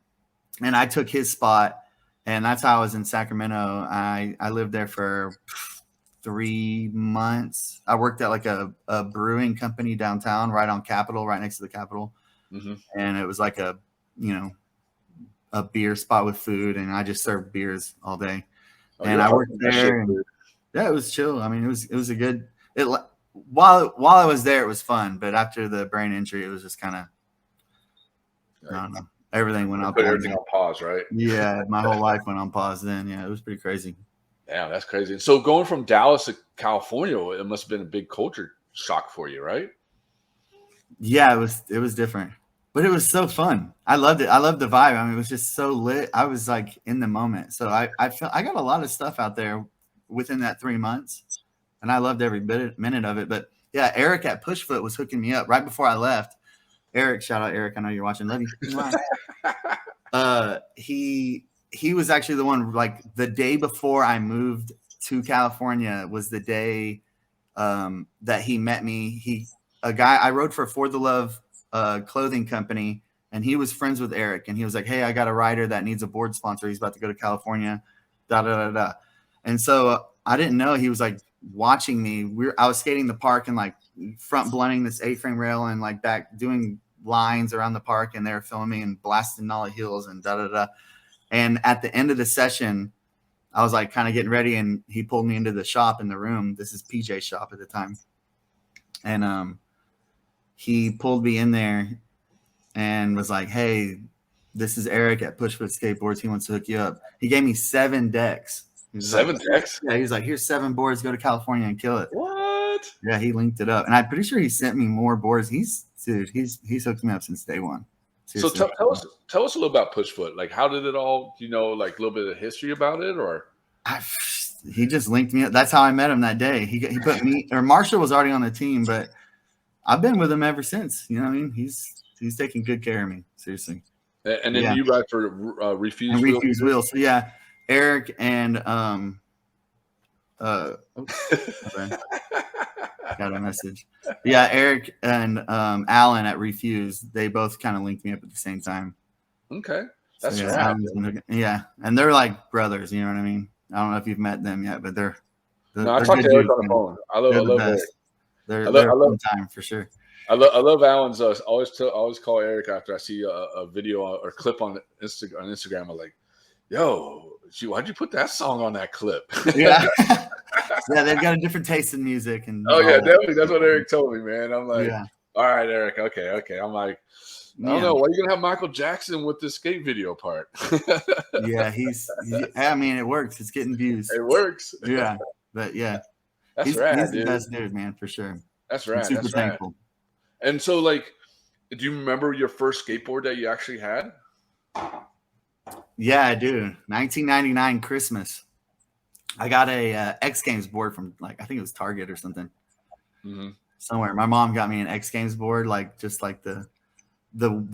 and I took his spot. And that's how I was in Sacramento. I lived there for 3 months. I worked at like a brewing company downtown, right on Capitol, right next to the Capitol. And it was like a beer spot with food, and I just served beers all day. And I worked there. And, yeah, it was chill. I mean, it was a good. While I was there, it was fun. But after the brain injury, it was just kind of, I don't know. Everything went on. Put everything on pause, right? Yeah, my whole life went on pause then. Yeah, it was pretty crazy. Yeah, that's crazy. So going from Dallas to California, it must have been a big culture shock for you, right? Yeah, it was different, but it was so fun. I loved it. I loved the vibe. I mean, it was just so lit. I was like in the moment. So I felt I got a lot of stuff out there within that 3 months, and I loved every minute of it. But yeah, Eric at Pushfoot was hooking me up right before I left. Eric, shout out Eric. I know you're watching. Love you. He was actually the one, like the day before I moved to California was the day that he met me. A guy I rode for the Love clothing company, and he was friends with Eric. And he was like, hey, I got a rider that needs a board sponsor. He's about to go to California. And so I didn't know he was like watching me. I was skating the park and like front blunting this A-frame rail and like back doing lines around the park, and they were filming and blasting nollie heels and And at the end of the session, I was like kind of getting ready, and he pulled me into the shop in the room. This is PJ's shop at the time. And he pulled me in there and was like, hey, this is Eric at Pushfoot Skateboards. He wants to hook you up. He gave me 7 decks. 7 decks? Yeah, he's like, here's 7 boards. Go to California and kill it. What? Yeah, he linked it up. And I'm pretty sure he sent me more boards. He's hooked me up since day one. So Seriously. tell us a little about Pushfoot. Like, how did it all? Do you know, like a little bit of history about it, or? He just linked me up. That's how I met him that day. He put me, or Marshall was already on the team, but I've been with him ever since. You know what I mean? He's taking good care of me. Seriously. And then you ride for Refuse Wheel. Refuse Wheels. So yeah, Eric and okay. Got a message. Yeah, Eric and Alan at Refuse, they both kind of linked me up at the same time. Okay, that's so, right. Yeah, and they're like brothers. You know what I mean? I don't know if you've met them yet, but they're I talked to Eric on the phone. I love Eric. They're a fun time for sure. I love Alan's. Always call Eric after I see a video or clip on Instagram. I'm like, yo, why'd you put that song on that clip? Yeah. Yeah, they've got a different taste in music. And definitely. That's what Eric told me, man. I'm like, yeah. All right, Eric. Okay. I'm like, I don't know. Why are you gonna have Michael Jackson with the skate video part? Yeah, I mean, it works. It's getting views. It works. Yeah, but yeah, he's the dude. Best dude, man, for sure. That's right. Super thankful. And so, like, do you remember your first skateboard that you actually had? Yeah, I do. 1999 Christmas. I got a X Games board from I think it was Target or something. Mm-hmm. Somewhere. My mom got me an X Games board, just like the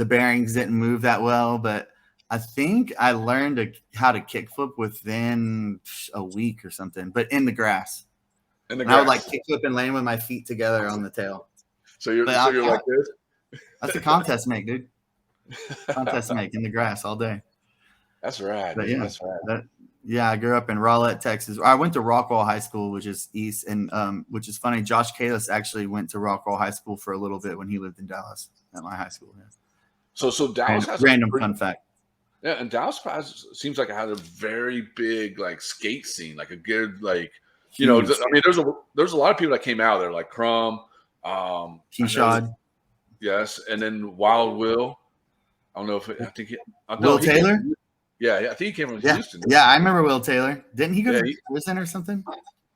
bearings didn't move that well, but I think I learned how to kickflip within a week or something, but in the grass. I would kickflip and land with my feet together on the tail. So you're like this? That's a contest make, dude. Contest make in the grass all day. That's right. But yeah, that's right. I grew up in Rowlett, Texas. I went to Rockwall High School, which is east, and which is funny. Josh Kalis actually went to Rockwall High School for a little bit when he lived in Dallas at my high school. Yeah. So Dallas has random fun fact. Yeah, and Dallas seems like it has a very big skate scene, like a good huge. I mean, there's a lot of people that came out there like Crumb, Keyshot, yes, and then Wild Will. I don't know if Will Taylor. Yeah, I think he came from Houston. Yeah, I remember Will Taylor. Didn't he go to prison or something?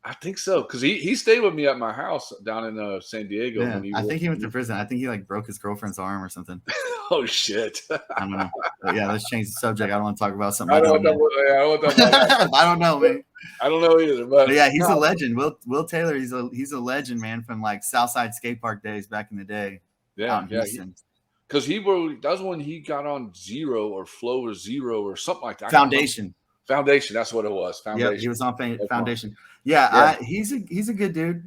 I think so, because he stayed with me at my house down in San Diego. Yeah, I think he went to prison. I think he broke his girlfriend's arm or something. Oh shit! I don't know. But yeah, let's change the subject. I don't want to talk about something. I don't know, man. I don't know either. But yeah, he's a legend. Will Taylor, he's a legend, man, from Southside Skate Park days back in the day. Yeah, because that was when he got on Zero or Flow or Zero or something like that. Foundation, that's what it was. Foundation. Yeah, he was on Foundation. Yeah. He's a good dude.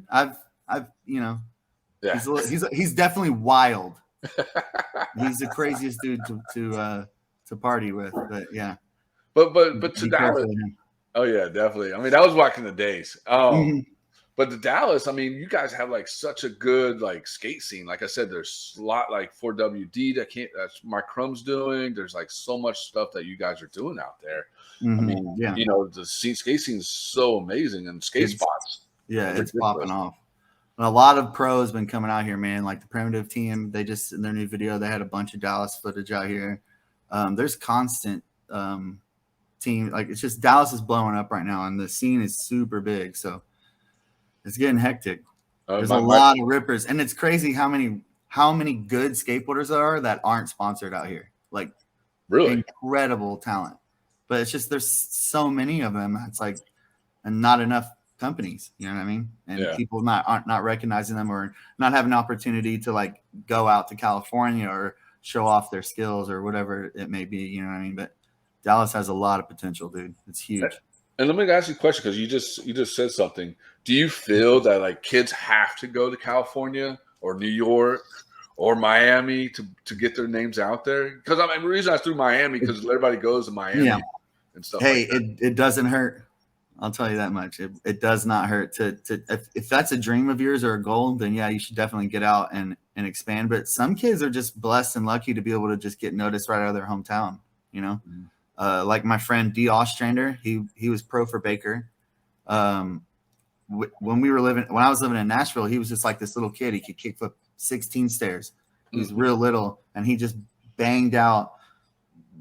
He's definitely wild. He's the craziest dude to party with. But yeah. But to Dallas. Oh yeah, definitely. I mean, that was back in the days. But the Dallas, I mean, you guys have such a good skate scene. Like I said, there's a lot 4WD that's Mark Crumb's doing. There's so much stuff that you guys are doing out there. Mm-hmm. I mean, the skate scene is so amazing, and skate spots. Yeah, it's popping off. And a lot of pros been coming out here, man. Like the Primitive team, they just in their new video, they had a bunch of Dallas footage out here. There's constant team. It's just Dallas is blowing up right now, and the scene is super big. So it's getting hectic. There's a lot of rippers, and it's crazy how many good skateboarders there are that aren't sponsored out here. Really incredible talent, but it's just there's so many of them. It's and not enough companies. You know what I mean? And people not recognizing them or not having an opportunity to go out to California or show off their skills or whatever it may be. You know what I mean? But Dallas has a lot of potential, dude. It's huge. And let me ask you a question, because you just said something. Do you feel that kids have to go to California or New York or Miami to get their names out there? Because the reason I threw Miami because everybody goes to Miami and stuff. Hey, it doesn't hurt. I'll tell you that much. It does not hurt to if that's a dream of yours or a goal, then yeah, you should definitely get out and expand. But some kids are just blessed and lucky to be able to just get noticed right out of their hometown. You know. Mm-hmm. Like my friend D. Ostrander, he was pro for Baker. When I was living in Nashville, he was just like this little kid. He could kickflip 16 stairs. He was real little, and he just banged out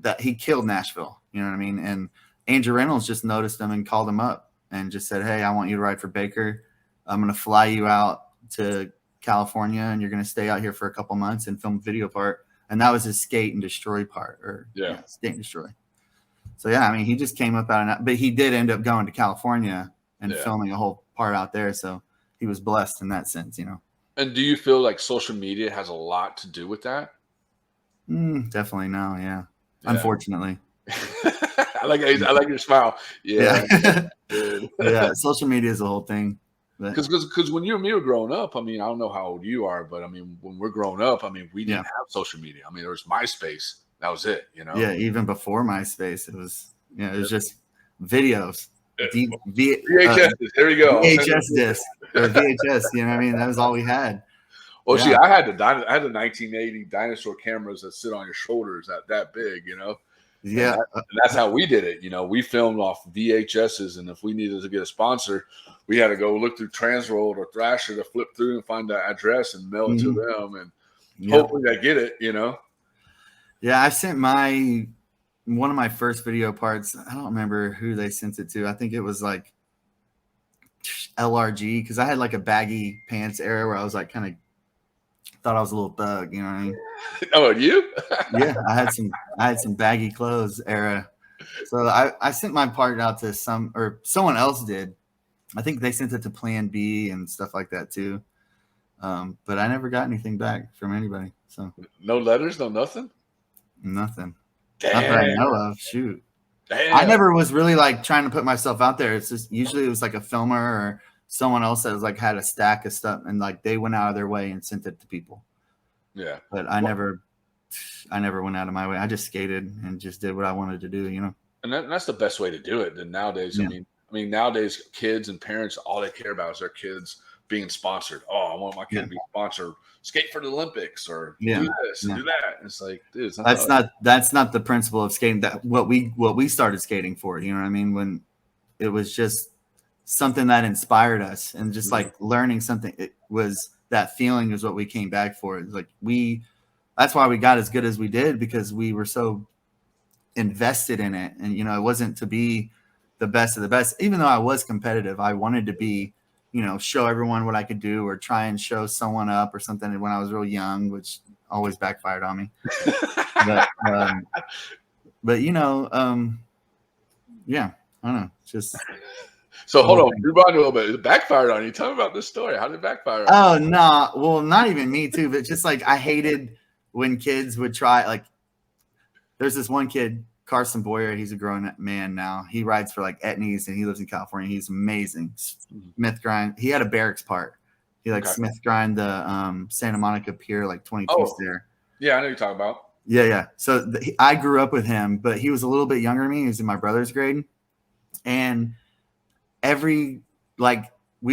that he killed Nashville. You know what I mean? And Andrew Reynolds just noticed him and called him up and just said, "Hey, I want you to ride for Baker. I'm going to fly you out to California, and you're going to stay out here for a couple months and film a video part and that was his skate and destroy part, or skate and destroy. So yeah, I mean, he just came up out of, but he did end up going to California and filming a whole part out there. So he was blessed in that sense, you know. And do you feel like social media has a lot to do with that? Definitely no, yeah. Unfortunately. I like your smile. Yeah. Yeah, social media is the whole thing. Because when you and me were growing up, I mean, I don't know how old you are, but I mean, when we're growing up, I mean, we didn't have social media. I mean, there was MySpace. That was it, you know? Yeah, even before MySpace, it was just videos. VHS, there you go. VHS disc or VHS, you know what I mean? That was all we had. Well, see, I had the 1980 dinosaur cameras that sit on your shoulders that big, you know? Yeah. And that's how we did it. You know, we filmed off VHSs, and if we needed to get a sponsor, we had to go look through Transworld or Thrasher to flip through and find the address and mail it to them, and hopefully they get it, you know? Yeah, I sent one of my first video parts. I don't remember who they sent it to. I think it was like LRG, because I had like a baggy pants era where I was like kind of thought I was a little thug, you know what I mean? Oh, you? Yeah, I had some baggy clothes era. So I sent my part out to someone else did. I think they sent it to Plan B and stuff like that too. But I never got anything back from anybody. So no letters, no nothing? Nothing. Damn. Not that I know of. Shoot. Damn. I never was really like trying to put myself out there. It's just usually it was like a filmer or someone else that was like had a stack of stuff and like they went out of their way and sent it to people. Yeah. But I never went out of my way. I just skated and just did what I wanted to do, you know. And that's the best way to do it. And nowadays, I mean, nowadays kids and parents, all they care about is their kids being sponsored. Oh, I want my kid to be sponsored. Skate for the Olympics or do this and do that. And it's like, dude, that's not the principle of skating. That what we started skating for. You know what I mean? When it was just something that inspired us and just like learning something. It was that feeling is what we came back for. It's like that's why we got as good as we did, because we were so invested in it. And, you know, it wasn't to be the best of the best. Even though I was competitive, I wanted to be, you know, show everyone what I could do or try and show someone up or something when I was real young, which always backfired on me. But you know, yeah, I don't know. Just so hold on, move on a little bit. It backfired on you. Tell me about this story. How did it backfire on you? Oh no, well, not even me too, but just like I hated when kids would try. Like, there's this one kid, Carson Boyer. He's a grown man now. He rides for like Etnies and he lives in California. He's amazing. Smith grind. He had a barracks part. He Smith grind the Santa Monica Pier like 22 there. Yeah, I know you're talking about. Yeah. So I grew up with him, but he was a little bit younger than me. He was in my brother's grade, and we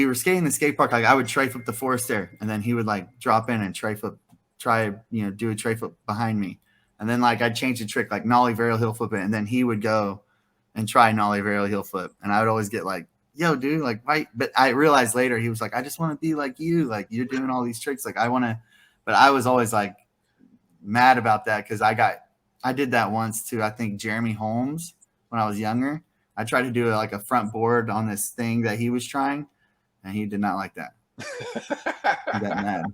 were skating the skate park. Like I would tray flip the Forester, and then he would like drop in and tray flip, do a tray flip behind me. And then like I'd change the trick, like nollie varial heel flip it, and then he would go and try nollie varial heel flip. And I would always get like, yo, dude, like why? But I realized later he was like, I just want to be like you. Like you're doing all these tricks. Like I want to, but I was always like mad about that because I did that once too. I think Jeremy Holmes, when I was younger, I tried to do like a front board on this thing that he was trying, and he did not like that. He got mad.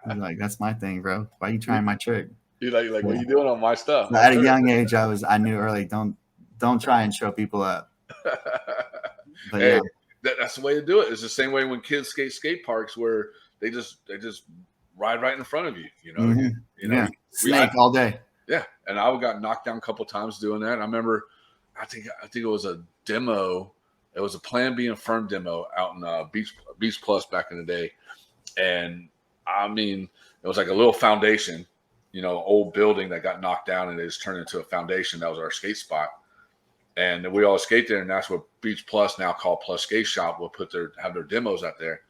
He was like, that's my thing, bro. Why are you trying my trick? You like what are you doing on my stuff? At a young age, I knew early, don't try and show people up. But hey, that's the way to do it. It's the same way when kids skate parks where they just ride right in front of you. You know, you know, snake all day. Yeah, and I got knocked down a couple of times doing that. And I remember, I think it was a demo. It was a Plan B and Firm demo out in Beach Plus back in the day, and I mean, it was like a little foundation. You know, old building that got knocked down and it just turned into a foundation. That was our skate spot. And we all skate there, and that's what Beach Plus, now called Plus Skate Shop, will have their demos out there.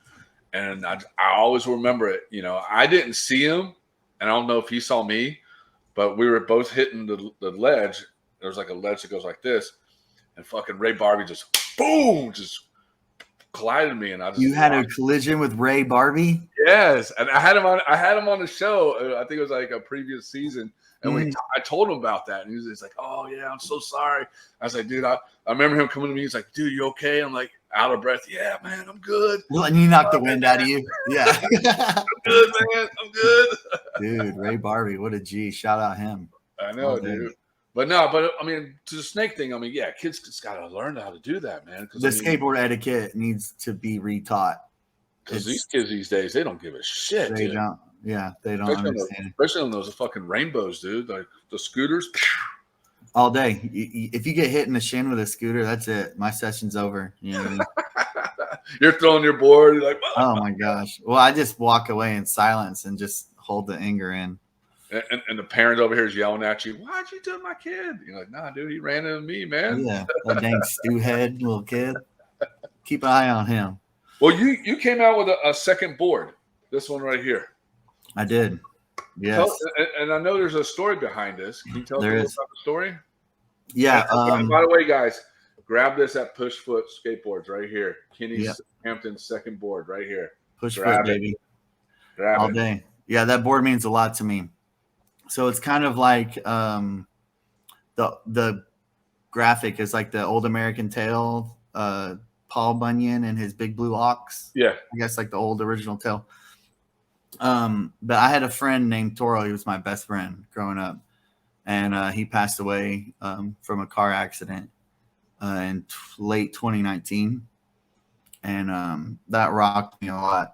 And I always remember it. You know, I didn't see him, and I don't know if he saw me, but we were both hitting the ledge. There's like a ledge that goes like this, and fucking Ray Barbie just boom, just collided me, and I just You had a collision with Ray Barbie? Yes, and I had him on the show. I think it was like a previous season, and I told him about that, and he was like, "Oh yeah, I'm so sorry." I was like, "Dude, I remember him coming to me. He's like, "Dude, you okay?" I'm like, out of breath. "Yeah, man, I'm good." Well, and you knocked the wind out of you. Yeah. I'm good, man. I'm good. Dude, Ray Barbie, what a G. Shout out him. I know, dude. But I mean, to the snake thing, I mean, yeah, kids just got to learn how to do that, man. The skateboard etiquette needs to be retaught. Because these kids these days, they don't give a shit. They dude. don't. Yeah, they don't understand. Especially on those fucking rainbows, dude. Like the scooters. All day. If you get hit in the shin with a scooter, that's it. My session's over. You know what I mean? You're throwing your board. You're like, oh my gosh. Well, I just walk away in silence and just hold the anger in. And the parent over here is yelling at you. "Why'd you do my kid?" You're like, "Nah, dude, he ran into me, man." Yeah, that dang stew head little kid. Keep an eye on him. Well, you came out with a second board. This one right here. I did. Yes. And I know there's a story behind this. Can you tell us a little about the story? Yeah. And by the way, guys, grab this at Pushfoot Skateboards right here. Kenny's Hampton's second board right here. Pushfoot, baby. Grab all it. Day. Yeah, that board means a lot to me. So it's kind of like the graphic is like the old American Tale, Paul Bunyan and his Big Blue Ox. Yeah. I guess like the old original tale. But I had a friend named Toro. He was my best friend growing up. And he passed away from a car accident in late 2019. And that rocked me a lot.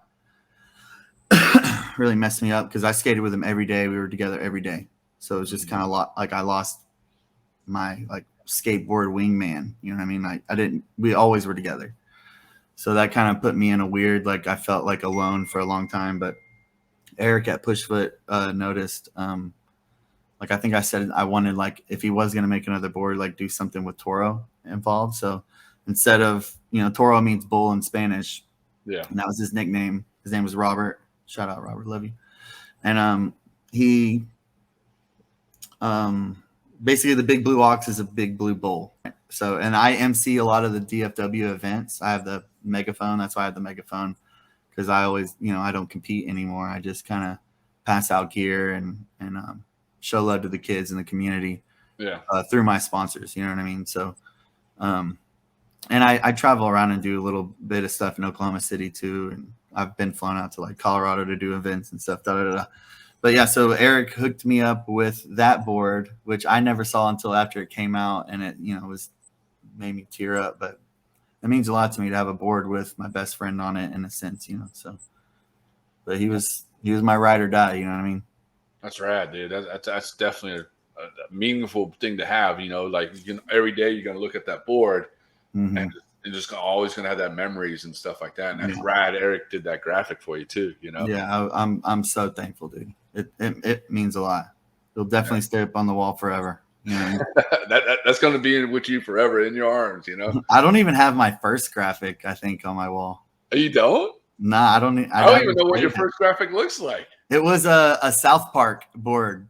Really messed me up because I skated with him every day. We were together every day. So it was just kind of like I lost my like skateboard wingman. You know what I mean? We always were together. So that kind of put me in a weird, like I felt like alone for a long time. But Eric at Pushfoot noticed, like I think I said I wanted, like, if he was going to make another board, like do something with Toro involved. So instead of, Toro means bull in Spanish. Yeah. And that was his nickname. His name was Robert. Shout out Robert, love you. And he basically the Big Blue Ox is a big blue bull. So, and I MC a lot of the DFW events. I have the megaphone. That's why I have the megaphone, because I always, I don't compete anymore. I just kind of pass out gear and show love to the kids in the community. Yeah. Through my sponsors, you know what I mean? So, and I travel around and do a little bit of stuff in Oklahoma City too. And I've been flown out to like Colorado to do events and stuff. But yeah, so Eric hooked me up with that board, which I never saw until after it came out, and it, made me tear up. But it means a lot to me to have a board with my best friend on it in a sense, So, but he was my ride or die, you know what I mean? That's rad, dude. That's definitely a meaningful thing to have. Like every day you're gonna look at that board, and just always gonna have that memories and stuff like that. And that's rad. Eric did that graphic for you too. Yeah, I'm so thankful, dude. It means a lot. It'll definitely stay up on the wall forever. That's gonna be with you forever in your arms. I don't even have my first graphic, I think, on my wall. You don't? Nah, I don't even know what your first graphic looks like. It was a South Park board.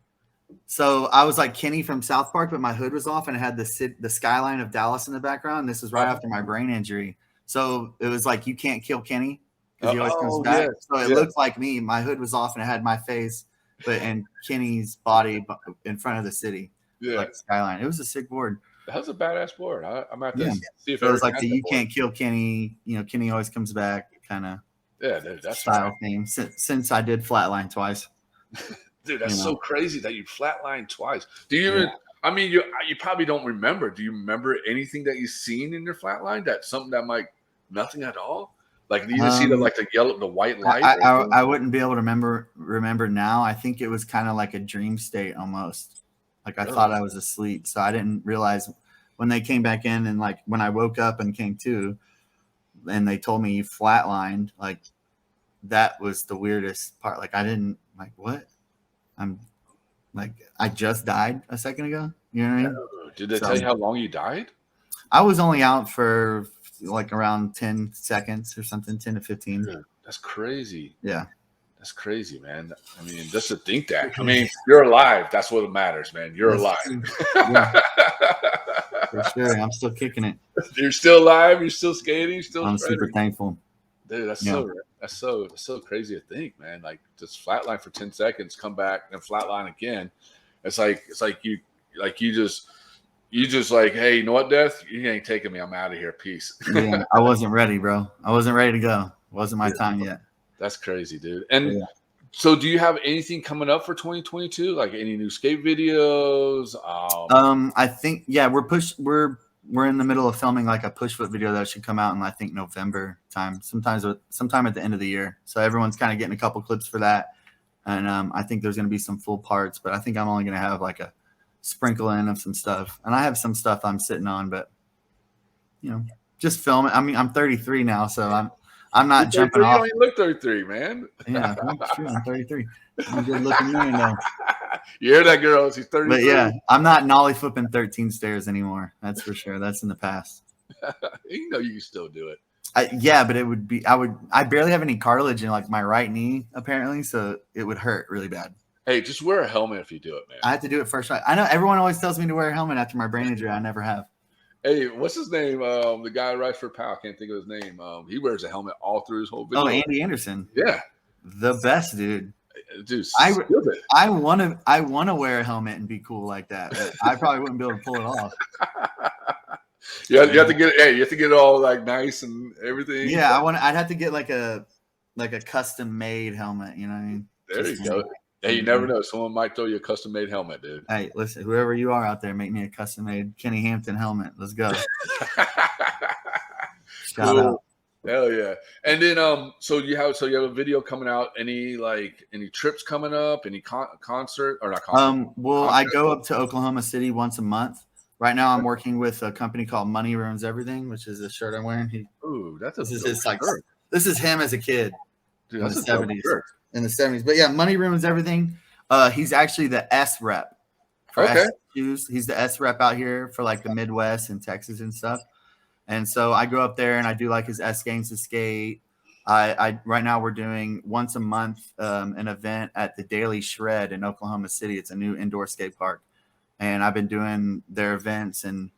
So I was like Kenny from South Park, but my hood was off and it had the skyline of Dallas in the background. This is right after my brain injury. So it was like, you can't kill Kenny because he always comes back. Yes, so it looked like me. My hood was off and it had my face, and Kenny's body in front of the city. Yeah. Like skyline. It was a sick board. That was a badass board. I'm at to see if it was like the "you can't kill Kenny." Kenny always comes back kind of. Yeah, dude, that's style theme. Since I did flatline twice. Dude, that's so crazy that you flatlined twice. Do you even? I mean, you probably don't remember. Do you remember anything that you've seen in your flatline? That's something that might nothing at all. Like you see the white light. I wouldn't be able to remember now. I think it was kind of like a dream state almost. Like I thought I was asleep, so I didn't realize when they came back in, and like when I woke up and came to, and they told me you flatlined. Like that was the weirdest part. Like I didn't like what. I'm like, I just died a second ago. You know what I mean? Did they tell you how long you died? I was only out for like around 10 seconds or something, 10 to 15. Dude, that's crazy. Yeah. That's crazy, man. I mean, just to think that. I mean, you're alive. That's what matters, man. You're alive. Yeah. For sure. I'm still kicking it. You're still alive. You're still skating. Still I'm shredding. super thankful. Dude, that's so crazy to think, man. Like just flatline for 10 seconds, come back and flatline again. It's like you just like, hey, you know what, Death? You ain't taking me. I'm out of here. Peace. Yeah, I wasn't ready, bro. I wasn't ready to go. It wasn't my time yet. That's crazy, dude. And so do you have anything coming up for 2022? Like any new skate videos? I think we're in the middle of filming like a push foot video that should come out in I think November time, sometime at the end of the year. So everyone's kind of getting a couple clips for that. And I think there's going to be some full parts, but I think I'm only going to have like a sprinkle in of some stuff. And I have some stuff I'm sitting on, but just film it. I mean, I'm 33 now, so I'm not jumping off. You don't even look 33, man. Yeah, that's true. I'm 33. I'm a good looking man though. You hear that, girl? She's 33. But yeah, I'm not nollie flipping 13 stairs anymore. That's for sure. That's in the past. You know you can still do it. Yeah, but it would be I barely have any cartilage in like my right knee apparently, so it would hurt really bad. Hey, just wear a helmet if you do it, man. I have to do it first. I know everyone always tells me to wear a helmet after my brain injury. I never have. Hey, what's his name? The guy who writes for Powell. Can't think of his name. He wears a helmet all through his whole video. Oh, Andy Anderson. Yeah, the best dude. Dude, I want to wear a helmet and be cool like that, but I probably wouldn't be able to pull it off. Yeah, you have to get it all like nice and everything. Yeah, I'd have to get like a custom made helmet. You know what I mean? There you go. Hey, you never know. Someone might throw you a custom made helmet, dude. Hey, listen, whoever you are out there, make me a custom made Kenny Hampton helmet. Let's go. Shout out. Hell yeah. And then so you have a video coming out. Any trips coming up? Any concert or not concert? Well, I go up to Oklahoma City once a month. Right now I'm working with a company called Money Ruins Everything, which is the shirt I'm wearing. This is him as a kid. Dude, in the 70s. In the 70s. But yeah, Money Ruins Everything. He's actually the S rep. Okay. He's the S rep out here for like the Midwest and Texas and stuff. And so I go up there and I do like his S games to skate. I right now we're doing once a month an event at the Daily Shred in Oklahoma City. It's a new indoor skate park. And I've been doing their events, and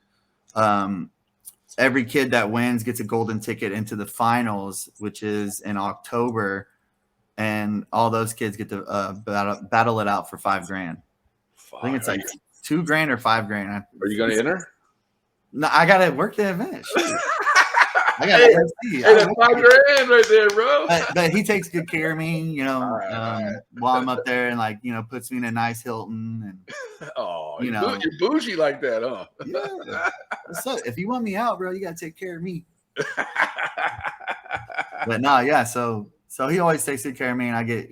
every kid that wins gets a golden ticket into the finals, which is in October. And all those kids get to battle it out for $5,000. I think it's like $2,000 or $5,000. Are you going to enter? No, I got to work the event. I got hey, that's $5,000 right there, bro. But he takes good care of me, while I'm up there, and puts me in a nice Hilton. And you're bougie like that, huh? Yeah. So if you want me out, bro, you got to take care of me. But no, yeah. So he always takes good care of me, and I get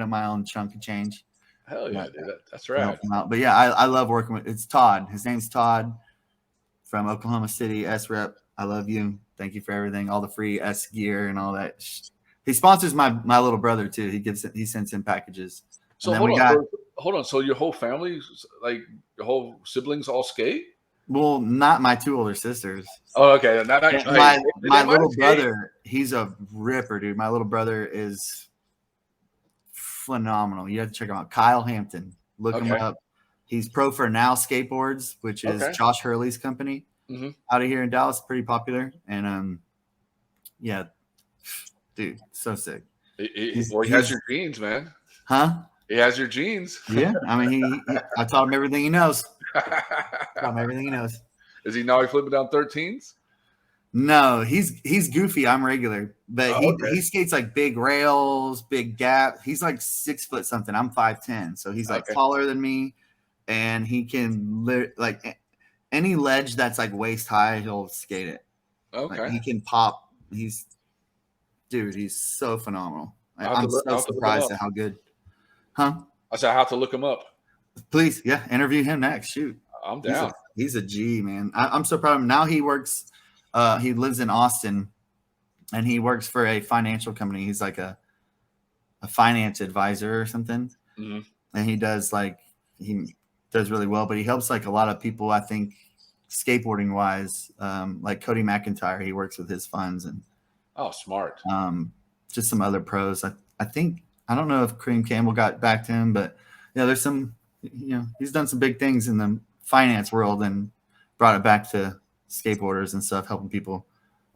my own chunk of change. Hell yeah, dude. That's right. But yeah, I love working with. It's Todd. His name's Todd from Oklahoma City. S rep. I love you. Thank you for everything, all the free S gear and all that. He sponsors my little brother too. He sends in packages. So hold on. So your whole family, like your whole siblings, all skate? Well, not my two older sisters. Oh, okay. My little brother, he's a ripper, dude. My little brother is phenomenal. You have to check him out. Kyle Hampton. Look him up. He's pro for Now Skateboards, which is Josh Hurley's company. Mm-hmm. Out of here in Dallas, pretty popular. And yeah, dude, so sick. He has your genes, man. Huh? He has your genes. Yeah, I mean, I taught him everything he knows. Is he now flipping down 13s? No, he's goofy. I'm regular, but he skates like big rails, big gap. He's like 6 foot something. I'm 5'10", so he's like taller than me, and he can any ledge that's like waist high, he'll skate it. Okay. Like, he can pop. He's so phenomenal. I'm so surprised at how good. Huh? I said I have to look him up. Please, yeah, interview him next. Shoot. I'm down. He's a G, man. I'm so proud of him. Now he works, he lives in Austin, and he works for a financial company. He's like a finance advisor or something. Mm-hmm. And he does really well, but he helps like a lot of people, I think, skateboarding wise, like Cody McIntyre. He works with his funds and smart. Just some other pros. I think I don't know if Kareem Campbell got back to him, but yeah, there's some, he's done some big things in the finance world and brought it back to skateboarders and stuff, helping people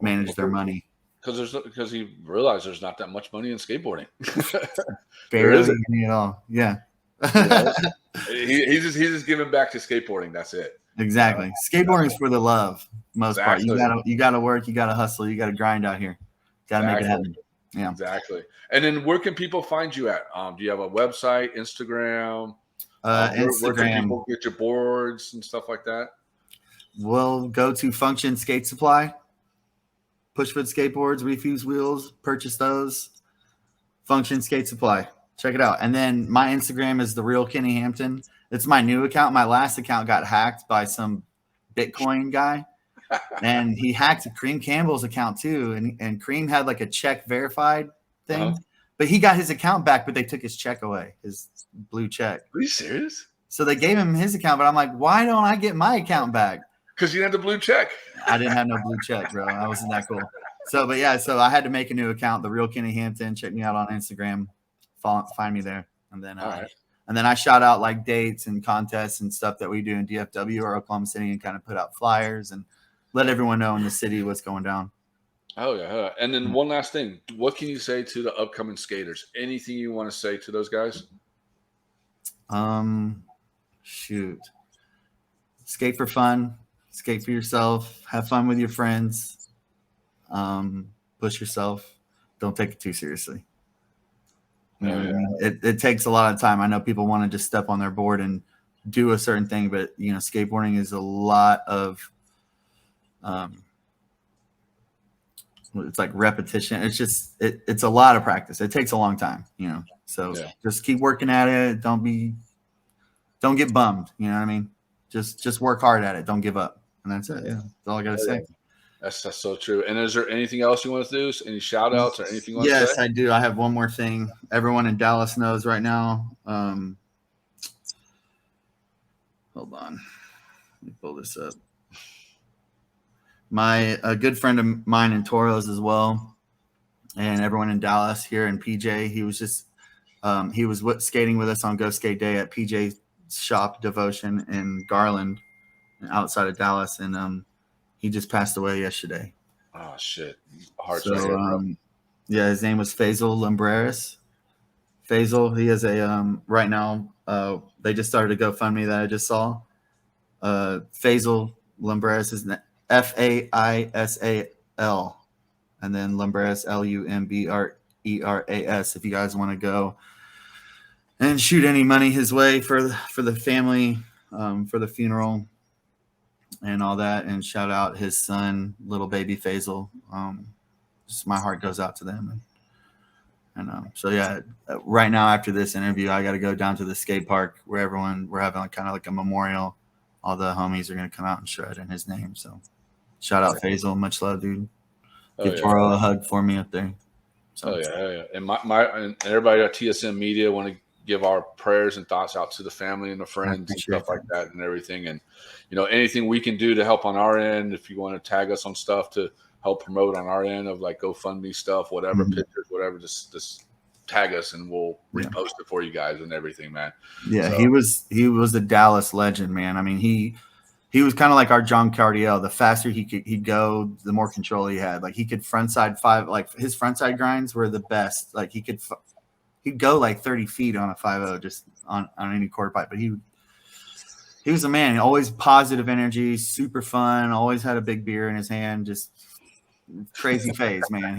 manage their money. Because he realized there's not that much money in skateboarding. Barely any at all. Yeah. He's just giving back to skateboarding. That's it. Exactly. Skateboarding is for the love, most Exactly. part. You gotta work, you gotta hustle, you gotta grind out here. Gotta make it happen. Yeah. Exactly. And then where can people find you at? Do you have a website, Instagram? Instagram. Where can people get your boards and stuff like that? We'll go to Function Skate Supply. Pushfoot skateboards, refuse wheels, purchase those. Function Skate Supply. Check it out. And then my Instagram is The Real Kenny Hampton. It's my new account. My last account got hacked by some Bitcoin guy. And he hacked Kareem Campbell's account too. And Kareem had like a check verified thing. Uh-huh. But he got his account back, but they took his check away, his blue check. Are you serious? So they gave him his account, but I'm like, why don't I get my account back? Because you had the blue check. I didn't have no blue check, bro. I wasn't that cool. So, but yeah, so I had to make a new account, The Real Kenny Hampton. Check me out on Instagram. Find me there. And then, and then I shout out like dates and contests and stuff that we do in DFW or Oklahoma City and kind of put out flyers and let everyone know in the city what's going down. Oh, yeah. And then one last thing. What can you say to the upcoming skaters? Anything you want to say to those guys? Shoot. Skate for fun. Skate for yourself. Have fun with your friends. Push yourself. Don't take it too seriously. It takes a lot of time. I know people want to just step on their board and do a certain thing, but skateboarding is a lot of it's like repetition. It's just it's a lot of practice. It takes a long time, So just keep working at it. Don't get bummed. You know what I mean? Just work hard at it. Don't give up. And that's it. Yeah. That's all I gotta say. That's so true. And is there anything else you want to do? Any shout outs or anything you want to say? Yes, I do. I have one more thing. Everyone in Dallas knows right now. Hold on. Let me pull this up. A good friend of mine in Toros as well, and everyone in Dallas here in PJ. He was just he was skating with us on Go Skate Day at PJ's shop Devotion in Garland, outside of Dallas, and he just passed away yesterday. Oh shit! Hart. Yeah, his name was Faisal Lumbreras. Faisal, he has a right now. They just started a GoFundMe that I just saw. Faisal Lumbreras is FAISAL, and then Lumbreras LUMBRERAS. If you guys want to go and shoot any money his way for the family, for the funeral and all that, and shout out his son, little baby Faisal. Just my heart goes out to them. And so yeah, right now after this interview, I got to go down to the skate park where we're having kind of like a memorial. All the homies are gonna come out and shred in his name. So shout out Faisal, much love, dude. Give Toro a hug for me up there. So, yeah. And and everybody at TSM Media want to give our prayers and thoughts out to the family and the friends and stuff like that and everything. And anything we can do to help on our end. If you want to tag us on stuff to help promote on our end of like GoFundMe stuff, whatever, pictures, whatever, just tag us and we'll repost it for you guys and everything, man. Yeah, so. He was a Dallas legend, man. I mean, he was kind of like our John Cardiel. The faster he'd go, the more control he had. Like he could frontside 5, like his frontside grinds were the best. Like he'd go like 30 feet on a 5.0 just on any quarter pipe. But he was a man. Always positive energy, super fun. Always had a big beer in his hand. Just crazy phase, man.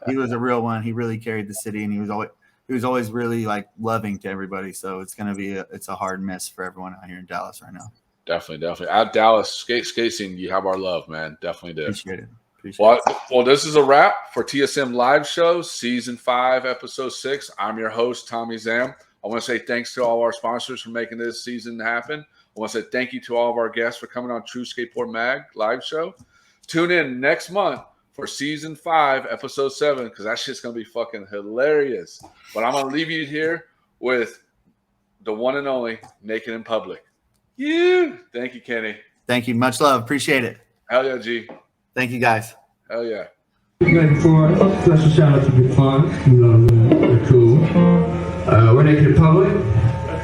He was a real one. He really carried the city, and he was always really like loving to everybody. So it's a hard miss for everyone out here in Dallas right now. Definitely. At Dallas skate scene, you have our love, man. Definitely do. Appreciate it. Well, this is a wrap for TSM Live Show, Season 5, Episode 6. I'm your host, Tommie Zam. I want to say thanks to all our sponsors for making this season happen. I want to say thank you to all of our guests for coming on True Skateboard Mag Live Show. Tune in next month for Season 5, Episode 7, because that shit's going to be fucking hilarious. But I'm going to leave you here with the one and only Naked in Public. Thank you, Kenny. Thank you. Much love. Appreciate it. Hell yeah, G. Thank you, guys. Hell yeah. Special shout out to Big Fun. You know, they're cool. We're naked in public.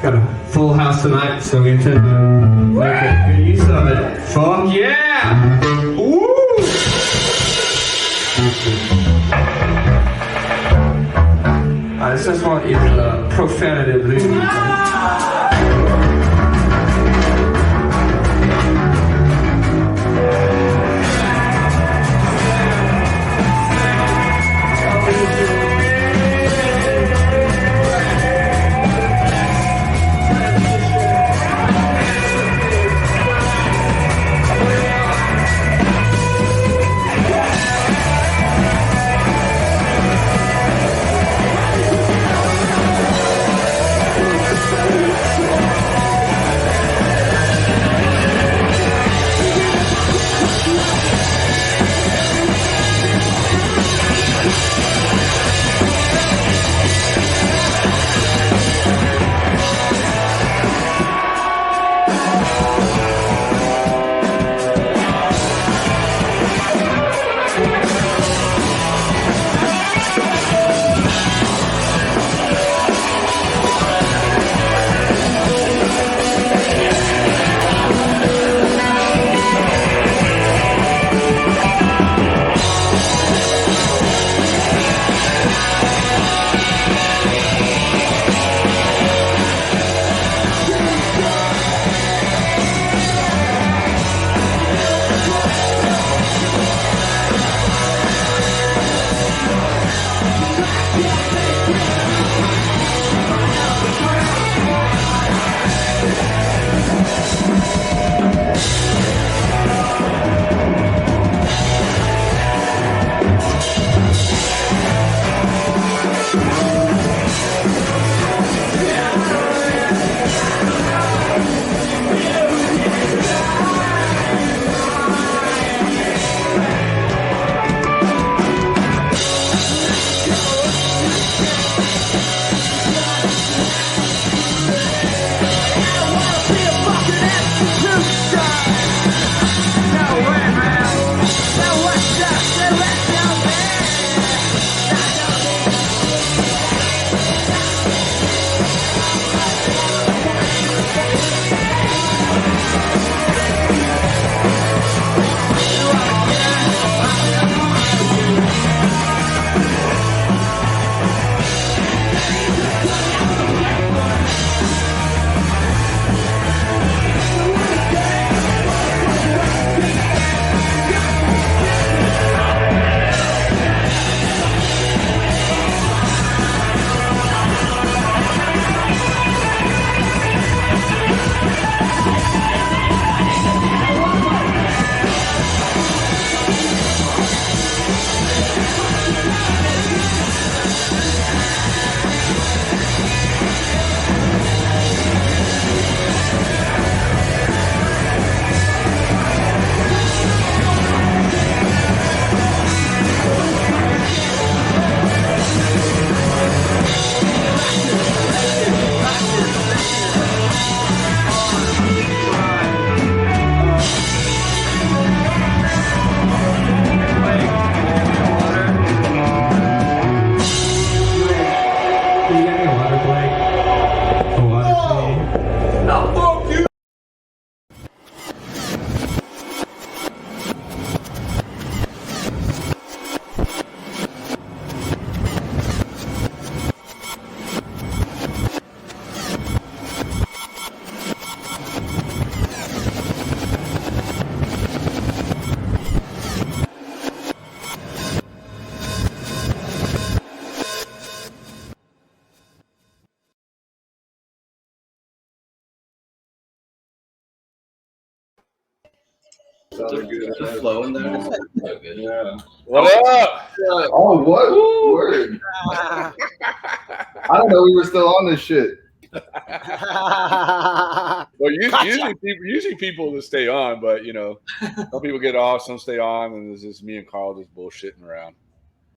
Got a full house tonight, so we intend to make a good use of it. Fuck yeah! Woo! This next one is profanity. The flow in there is so good. Yeah. What up? Oh, what word? I don't know we were still on this shit. Well, usually people just stay on, but you know, some people get off, some stay on, and it's just me and Carl just bullshitting around.